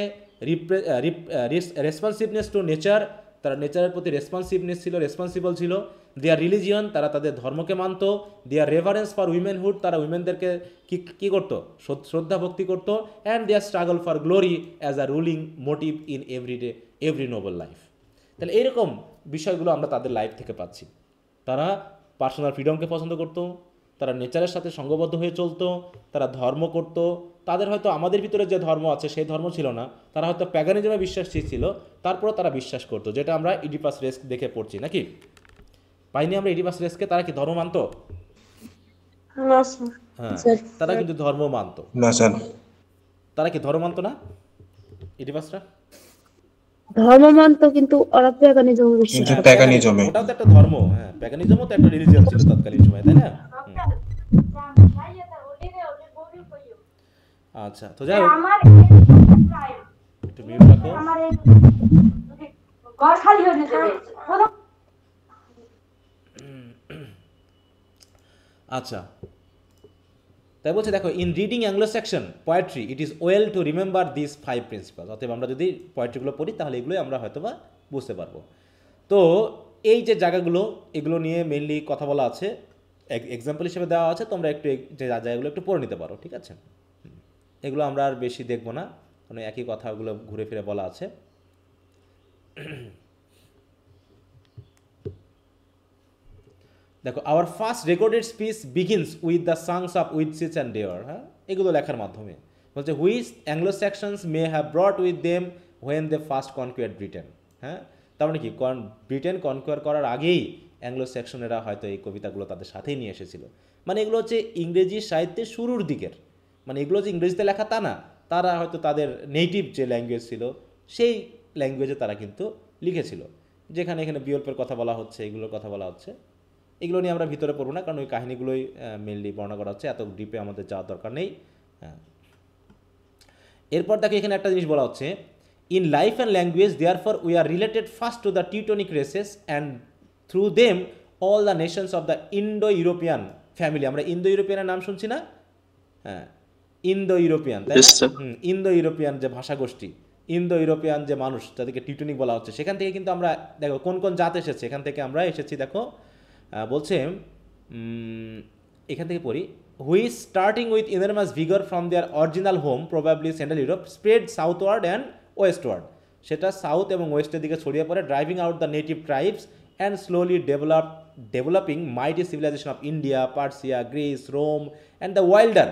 রেসপন্সিভনেস টু নেচার, তারা নেচারের প্রতি রেসপন্সিবল ছিল। দেয়ার রিলিজিয়ন, তারা তাদের ধর্মকে মানত। দেয়ার রেভারেন্স ফর উইমেনহুড, তারা উইমেনদেরকে কী করতো, শ্রদ্ধা ভক্তি করতো। And their struggle for glory as a ruling motive in every noble life. তাহলে এইরকম বিষয়গুলো আমরা তাদের লাইফ থেকে পাচ্ছি। তারা পার্সোনাল ফ্রিডমকে পছন্দ করতো, তারা নেচারের সাথে সঙ্গবদ্ধ হয়ে চলতো, তারা ধর্ম করত। তাদের হয়তো আমাদের ভিতরে যে ধর্ম আছে সেই ধর্ম ছিল না, তারা হয়তো প্যাগানিজমে বিশ্বাসী ছিল, তারপরও তারা বিশ্বাস করতো, যেটা আমরা ইডিপাস রেস্ক দেখে পড়ছি নাকি পাইনি আমরা ইডিপাস রেস্কে। তারা কি ধর্ম মানতো? না স্যার। হ্যাঁ, তারা কিন্তু ধর্ম মানতো না স্যার। তারা কি ধর্ম মানতো না ইডিপাসরা? ধর্ম মানতো কিন্তু ওরা প্যাগানিজম বিশ্বাস কিন্তু করতো। প্যাগানিজমে ওটাও তো একটা ধর্ম, হ্যাঁ, প্যাগানিজমও তো একটা রিলিজিয়ন ছিল তৎকালীন সময়, তাই না? আচ্ছা, তো যাই হোক, একটু মিউট রাখো। আচ্ছা, তাই বলছে দেখো, in reading Anglo section poetry it is well to remember this 5 principal. অতএব আমরা যদি পোয়েট্রিগুলো পড়ি তাহলে এগুলোই আমরা হয়তোবা বুঝতে পারবো। তো এই যে জায়গাগুলো, এগুলো নিয়ে মেইনলি কথা বলা আছে, এক্সাম্পল হিসেবে দেওয়া আছে, তোমরা একটু যে জায়গাগুলো একটু পড়ে নিতে পারো, ঠিক আছে? এগুলো আমরা আর বেশি দেখবো না, কারণ একই কথাগুলো ঘুরে ফিরে বলা আছে। দেখো, our first recorded speech begins with the songs of Widsith and Deor. হ্যাঁ, এগুলো লেখার মাধ্যমে বলছে, which Anglo Saxons may have brought with them when they first conquered Britain. হ্যাঁ, তার মানে কি, ব্রিটেন কনকুয়ার করার আগেই অ্যাংলো সেকশনেরা হয়তো এই কবিতাগুলো তাদের সাথেই নিয়ে এসেছিল। মানে এগুলো হচ্ছে ইংরেজি সাহিত্যের শুরুর দিকের, মানে এগুলো যে ইংরেজিতে লেখা তা না, তারা হয়তো তাদের নেটিভ যে ল্যাঙ্গুয়েজ ছিল সেই ল্যাঙ্গুয়েজে তারা কিন্তু লিখেছিল। যেখানে এখানে বিকল্পের কথা বলা হচ্ছে, এগুলোর কথা বলা হচ্ছে, এগুলো নিয়ে আমরা ভিতরে পড়বো না, কারণ ওই কাহিনীগুলোই মেনলি বর্ণনা করা হচ্ছে, এত ডিপে আমাদের যাওয়ার দরকার নেই। হ্যাঁ, এরপর দেখো এখানে একটা জিনিস বলা হচ্ছে, in life and language therefore we are related first to the Teutonic races and through them all the Nations of the Indo European family. আমরা ইন্দো ইউরোপিয়ানের নাম শুনছি না? হ্যাঁ, ইন্দো ইউরোপিয়ান, তাই Yes, sir. না? ইন্দো ইউরোপিয়ান যে ভাষাগোষ্ঠী, Indo European যে মানুষ যাদেরকে টিউটনিক বলা হচ্ছে, সেখান থেকে কিন্তু আমরা দেখো কোন কোন জাত এসেছে, এখান থেকে আমরা এসেছি। দেখো বলছে, এখান থেকে পড়ি, which starting with enormous vigour from their original home probably Central Europe spread southward and westward. সেটা সাউথ এবং ওয়েস্টের দিকে ছড়িয়ে পড়ে, driving out the native tribes and slowly developing mighty civilization of India, Persia, Greece, Rome and the wilder,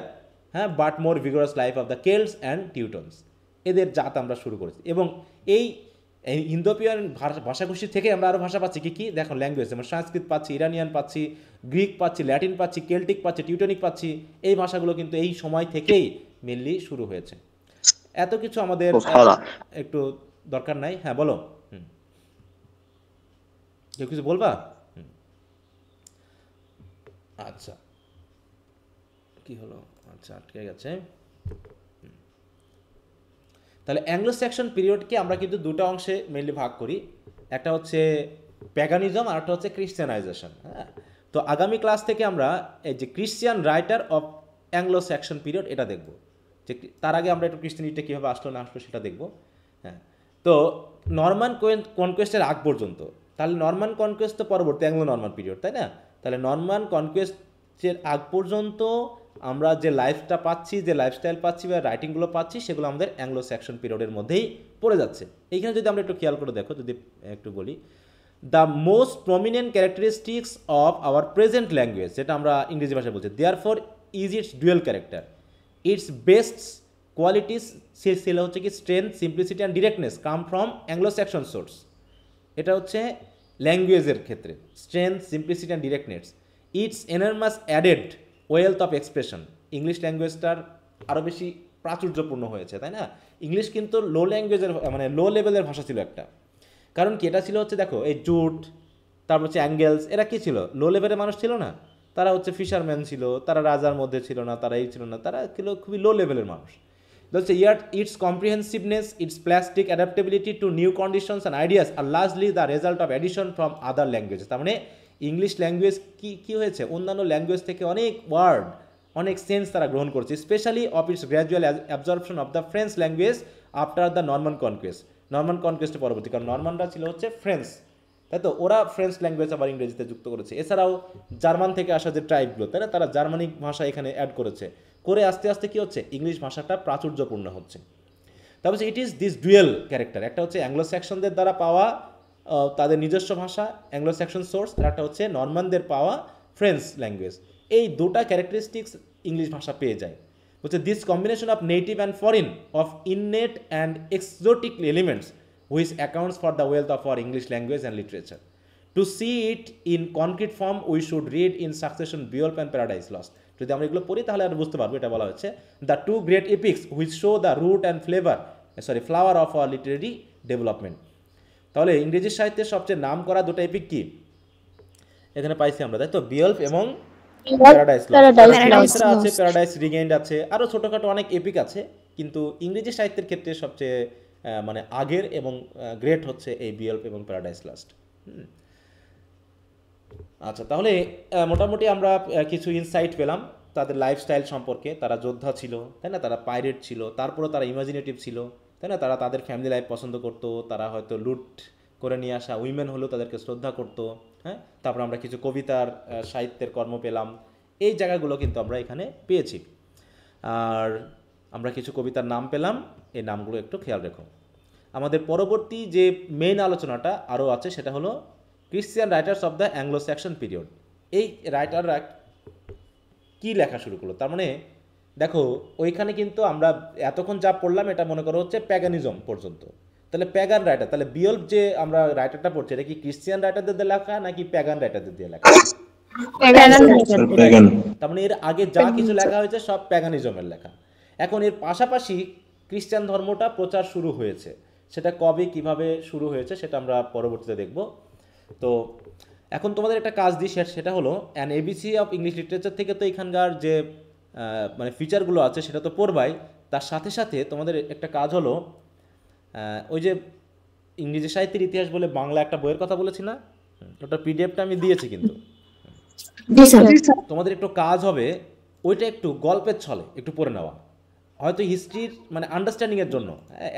হ্যাঁ, but more vigorous life of the Celts and Teutons. এদের জাত আমরা শুরু করেছি, এবং এই ইন্দোপিয়ান ভাষাগোষ্ঠী থেকে আমরা আরও ভাষা পাচ্ছি। কি দেখো, ল্যাঙ্গুয়েজ, আমরা সংস্কৃত পাচ্ছি, ইরানিয়ান পাচ্ছি, গ্রিক পাচ্ছি, ল্যাটিন পাচ্ছি, কেল্টিক পাচ্ছি, টিউটনিক পাচ্ছি। এই ভাষাগুলো কিন্তু এই সময় থেকেই মেনলি শুরু হয়েছে। এত কিছু আমাদের একটু দরকার নাই। হ্যাঁ, বলো। কেউ কিছু বলবা? আচ্ছা, কি হলো? আচ্ছা, আটকে গেছে। তাহলে অ্যাংলো স্যাক্সন পিরিয়ডকে আমরা কিন্তু দুটো অংশে মেনলি ভাগ করি, একটা হচ্ছে প্যাগানিজম আর একটা হচ্ছে ক্রিশ্চিয়ানাইজেশন। হ্যাঁ, তো আগামী ক্লাস থেকে আমরা এই যে Christian writer of Anglo Saxon period এটা দেখব, যে তার আগে আমরা একটু ক্রিশ্চিয়ানিটিটা কীভাবে আসলো না আসলো সেটা দেখব। হ্যাঁ, তো নরমান কনকোয়েস্টের আগ পর্যন্ত, তাহলে নরমান কনকোয়েস্ট তো পরবর্তী অ্যাংলো নরমান পিরিয়ড, তাই না? তাহলে নরমান কনকোয়েস্টের আগ পর্যন্ত আমরা যে লাইফটা পাচ্ছি, যে লাইফস্টাইল পাচ্ছি বা রাইটিংগুলো পাচ্ছি, সেগুলো আমাদের অ্যাংলো স্যাক্সন পিরিয়ডের মধ্যেই পড়ে যাচ্ছে। এইখানে যদি আমরা একটু খেয়াল করে দেখো, যদি একটু বলি, the most prominent characteristics of our present language, যেটা আমরা ইংরেজি ভাষায় বলছি, therefore is its dual character, its best qualities ছিল হচ্ছে কি strength, simplicity and directness come from Anglo Saxon source. এটা হচ্ছে ল্যাঙ্গুয়েজের ক্ষেত্রে, strength, simplicity and directness. Its enormous added wealth of expression, English ল্যাঙ্গুয়েজটার আরও বেশি প্রাচুর্যপূর্ণ হয়েছে, তাই না? ইংলিশ কিন্তু লো ল্যাঙ্গুয়েজের মানে লো লেভেলের ভাষা ছিল একটা, কারণ কি এটা ছিল হচ্ছে দেখো এই জুট, তারপর হচ্ছে অ্যাঙ্গেলস, এরা কি ছিল? লো লেভেলের মানুষ ছিল না, তারা হচ্ছে ফিশারম্যান ছিল, তারা রাজার মধ্যে ছিল না, তারা এই ছিল না, তারা ছিল খুবই লো লেভেলের মানুষ। হচ্ছে its comprehensiveness, its plastic adaptability to new conditions and ideas are largely the result of addition from other languages. তার মানে ইংলিশ ল্যাঙ্গুয়েজ কী হয়েছে, অন্যান্য ল্যাঙ্গুয়েজ থেকে অনেক ওয়ার্ড, অনেক সেন্স তারা গ্রহণ করছে, specially of its gradual absorption of the French language after the Norman conquest. Norman কনকোয়েস্টের পরবর্তী, কারণ নরমানরা ছিল হচ্ছে ফ্রেঞ্চ, তাই তো, ওরা ফ্রেঞ্চ ল্যাঙ্গুয়েজ আবার ইংরেজিতে যুক্ত করেছে। এছাড়াও জার্মান থেকে আসা যে ট্রাইবগুলো, তাই না, তারা জার্মানিক ভাষা এখানে অ্যাড করেছে, করে আস্তে আস্তে কী হচ্ছে, ইংলিশ ভাষাটা প্রাচুর্যপূর্ণ হচ্ছে। তারপর ইট ইজ দিস ডুয়েল ক্যারেক্টার, একটা হচ্ছে অ্যাংলো স্যাক্সনদের দ্বারা পাওয়া তাদের নিজস্ব ভাষা অ্যাংলো স্যাক্সন সোর্স, আর একটা হচ্ছে নরমানদের পাওয়া ফ্রেঞ্চ ল্যাঙ্গুয়েজ। এই দুটা ক্যারেক্টারিস্টিক্স ইংলিশ ভাষা পেয়ে যায়। হচ্ছে this combination of native and foreign, of innate and exotic elements which accounts for the wealth of our English language and literature. To see it in concrete form, we should read in succession Beowulf and Paradise Lost. যদি আমরা এগুলো পড়ি তাহলে আর বুঝতে পারবো, এটা বলা হচ্ছে the two great epics which show the root and flower of our literary development. তাহলে ইংরেজি সাহিত্যের সবচেয়ে নাম করা দুটো এপিক কি এখানে পাইছি আমরা, তাই তো, বিওলফ এবং প্যারাডাইস লস্ট আছে, প্যারাডাইস রিগেইন্ড আছে, আরও ছোটোখাটো অনেক এপিক আছে, কিন্তু ইংরেজি সাহিত্যের ক্ষেত্রে সবচেয়ে মানে আগের এবং গ্রেট হচ্ছে এই বিওলফ এবং প্যারাডাইস লস্ট। আচ্ছা, তাহলে মোটামুটি আমরা কিছু ইনসাইট পেলাম তাদের লাইফস্টাইল সম্পর্কে। তারা যোদ্ধা ছিল, তাই না, তারা পাইরেট ছিল, তারপরেও তারা ইমাজিনেটিভ ছিল, তাই না, তারা তাদের ফ্যামিলি লাইফ পছন্দ করতো, তারা হয়তো লুট করে নিয়ে আসা উইমেন হলেও তাদেরকে শ্রদ্ধা করতো। হ্যাঁ, তারপর আমরা কিছু কবিতার সাহিত্যের কর্ম পেলাম, এই জায়গাগুলো কিন্তু আমরা এখানে পেয়েছি। আর আমরা কিছু কবিতার নাম পেলাম, এই নামগুলো একটু খেয়াল রেখো। আমাদের পরবর্তী যে মেইন আলোচনাটা আরও আছে, সেটা হলো Christian writers of the Anglo Saxon period. এই রাইটাররা কী লেখা শুরু করলো, তার মানে দেখো ওইখানে কিন্তু আমরা এতক্ষণ যা পড়লাম এটা মনে করো হচ্ছে প্যাগানিজম পর্যন্ত। তাহলে প্যাগান রাইটার, তাহলে বিওলফ যে আমরা রাইটারটা পড়ছি, এটা কি ক্রিশ্চিয়ান রাইটারদের দিয়ে লেখা নাকি প্যাগান রাইটারদের দিয়ে লেখা? তার মানে এর আগে যা কিছু লেখা হয়েছে সব প্যাগানিজমের লেখা। এখন এর পাশাপাশি খ্রিস্টান ধর্মটা প্রচার শুরু হয়েছে, সেটা কবে কিভাবে শুরু হয়েছে সেটা আমরা পরবর্তীতে দেখব। তো এখন তোমাদের একটা কাজ দিই, সেটা হলো an ABC of English literature থেকে তো এখানকার যে মানে ফিচারগুলো আছে সেটা তো পড়বাই, তার সাথে সাথে তোমাদের একটা কাজ হলো ওই যে ইংরেজি সাহিত্যের ইতিহাস বলে বাংলা একটা বইয়ের কথা বলেছি না, ওটা পিডিএফটা আমি দিয়েছি, কিন্তু তোমাদের একটু কাজ হবে ওইটা একটু গল্পের ছলে একটু পড়ে নেওয়া, হয়তো হিস্ট্রির মানে আন্ডারস্ট্যান্ডিংয়ের জন্য।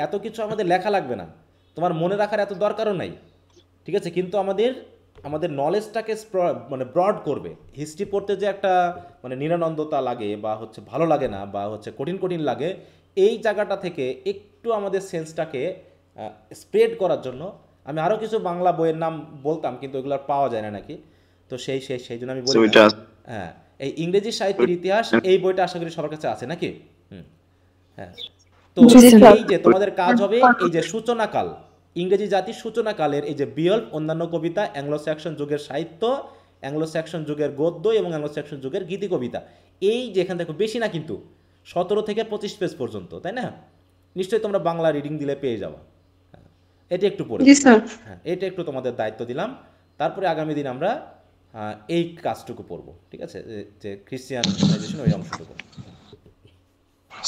এত কিছু আমাদের লেখা লাগবে না, তোমার মনে রাখার এত দরকারও নাই, ঠিক আছে, কিন্তু আমাদের নলেজটাকে মানে ব্রড করবে। হিস্ট্রি পড়তে যে একটা মানে নিরানন্দতা লাগে বা হচ্ছে ভালো লাগে না বা হচ্ছে কঠিন লাগে, এই জায়গাটা থেকে একটু আমাদের সেন্সটাকে স্প্রেড করার জন্য আমি আরও কিছু বাংলা বইয়ের নাম বলতাম, কিন্তু ওগুলো পাওয়া যায় না নাকি, তো সেই জন্য আমি বলি। হ্যাঁ, এই ইংরেজি সাহিত্যের ইতিহাস এই বইটা আশা করি সবার কাছে আছে নাকি? হ্যাঁ, তো এই যে তোমাদের কাজ হবে এই যে সূচনাকাল, ইংরেজি জাতির সূচনাকালের এই যে বিওলফ, অন্যান্য কবিতা, অ্যাংলো স্যাক্সন যুগের সাহিত্য, অ্যাংলো স্যাক্সন যুগের গদ্য এবং অ্যাংলো স্যাক্সন যুগের গীতি কবিতা, এই যেখান থেকে বেশি না কিন্তু 17 থেকে 25 পেজ পর্যন্ত, তাই না? নিশ্চয়ই তোমরা বাংলা রিডিং দিলে পেয়ে যাওয়া। এটা একটু পড়ে, হ্যাঁ, এটা একটু তোমাদের দায়িত্ব দিলাম। তারপরে আগামী দিন আমরা এই কাজটুকু পড়বো, ঠিক আছে, যে খ্রিস্টিয়ানাইজেশন ওই অংশটুকু।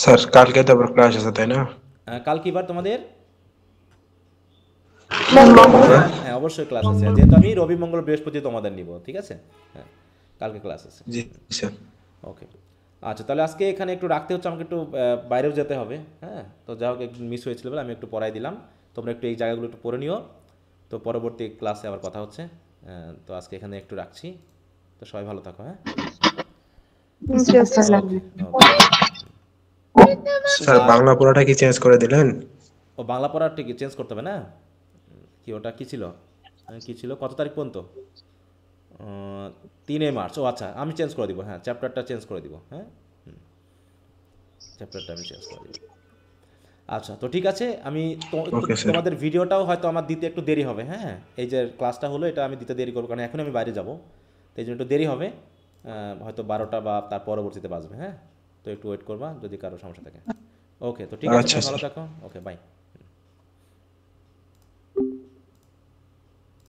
স্যার কালকে তো আবার ক্লাস আছে তাই না? কাল কি বার তোমাদের? মঙ্গল। হ্যাঁ অবশ্যই ক্লাস আছে, যেহেতু আমি রবি মঙ্গল বৃহস্পতি তোমাদের নিব, ঠিক আছে, হ্যাঁ কালকে ক্লাস আছে। জি স্যার। ওকে, আচ্ছা তাহলে আজকে এখানে একটু রাখতে হচ্ছে, আমাকে একটু বাইরেও যেতে হবে, হ্যাঁ তো যা হোক একটু মিস হয়েছিল বলে আমি একটু পড়াই দিলাম, তোমরা একটু এই জায়গাগুলো একটু পড়ে নিও, তো পরবর্তী ক্লাসে আবার কথা হচ্ছে। তো আজকে এখানে একটু রাখছি, তো সবাই ভালো থাকো, হ্যাঁ ওকে। স্যার বাংলা পড়াটা কি চেঞ্জ করে দিলেন? ও বাংলা পড়া ঠিক চেঞ্জ করতে হবে না, কি ওটা কি ছিল, কি ছিল কত তারিখ পর্যন্ত? 3 মার্চ, ও আচ্ছা আমি চেঞ্জ করে দিব, হ্যাঁ চ্যাপ্টারটা চেঞ্জ করে দিব, হ্যাঁ চ্যাপ্টারটা আমি চেঞ্জ করে দিব। আচ্ছা তো ঠিক আছে, আমি ওকে স্যার। তোমাদের ভিডিওটাও হয়তো আমার দিতে একটু দেরি হবে, হ্যাঁ এই যে ক্লাসটা হলো এটা আমি দিতে দেরি করবো, কারণ এখন আমি বাইরে যাব, তো এই জন্য একটু দেরি হবে, হয়তো 12টা বা তার পরবর্তীতে বাজবে, হ্যাঁ তো একটু ওয়েট করবা যদি কারো সমস্যা থাকে। ওকে তো ঠিক আছে, আচ্ছা, ভালো স্যার। থাকো, ওকে বাই।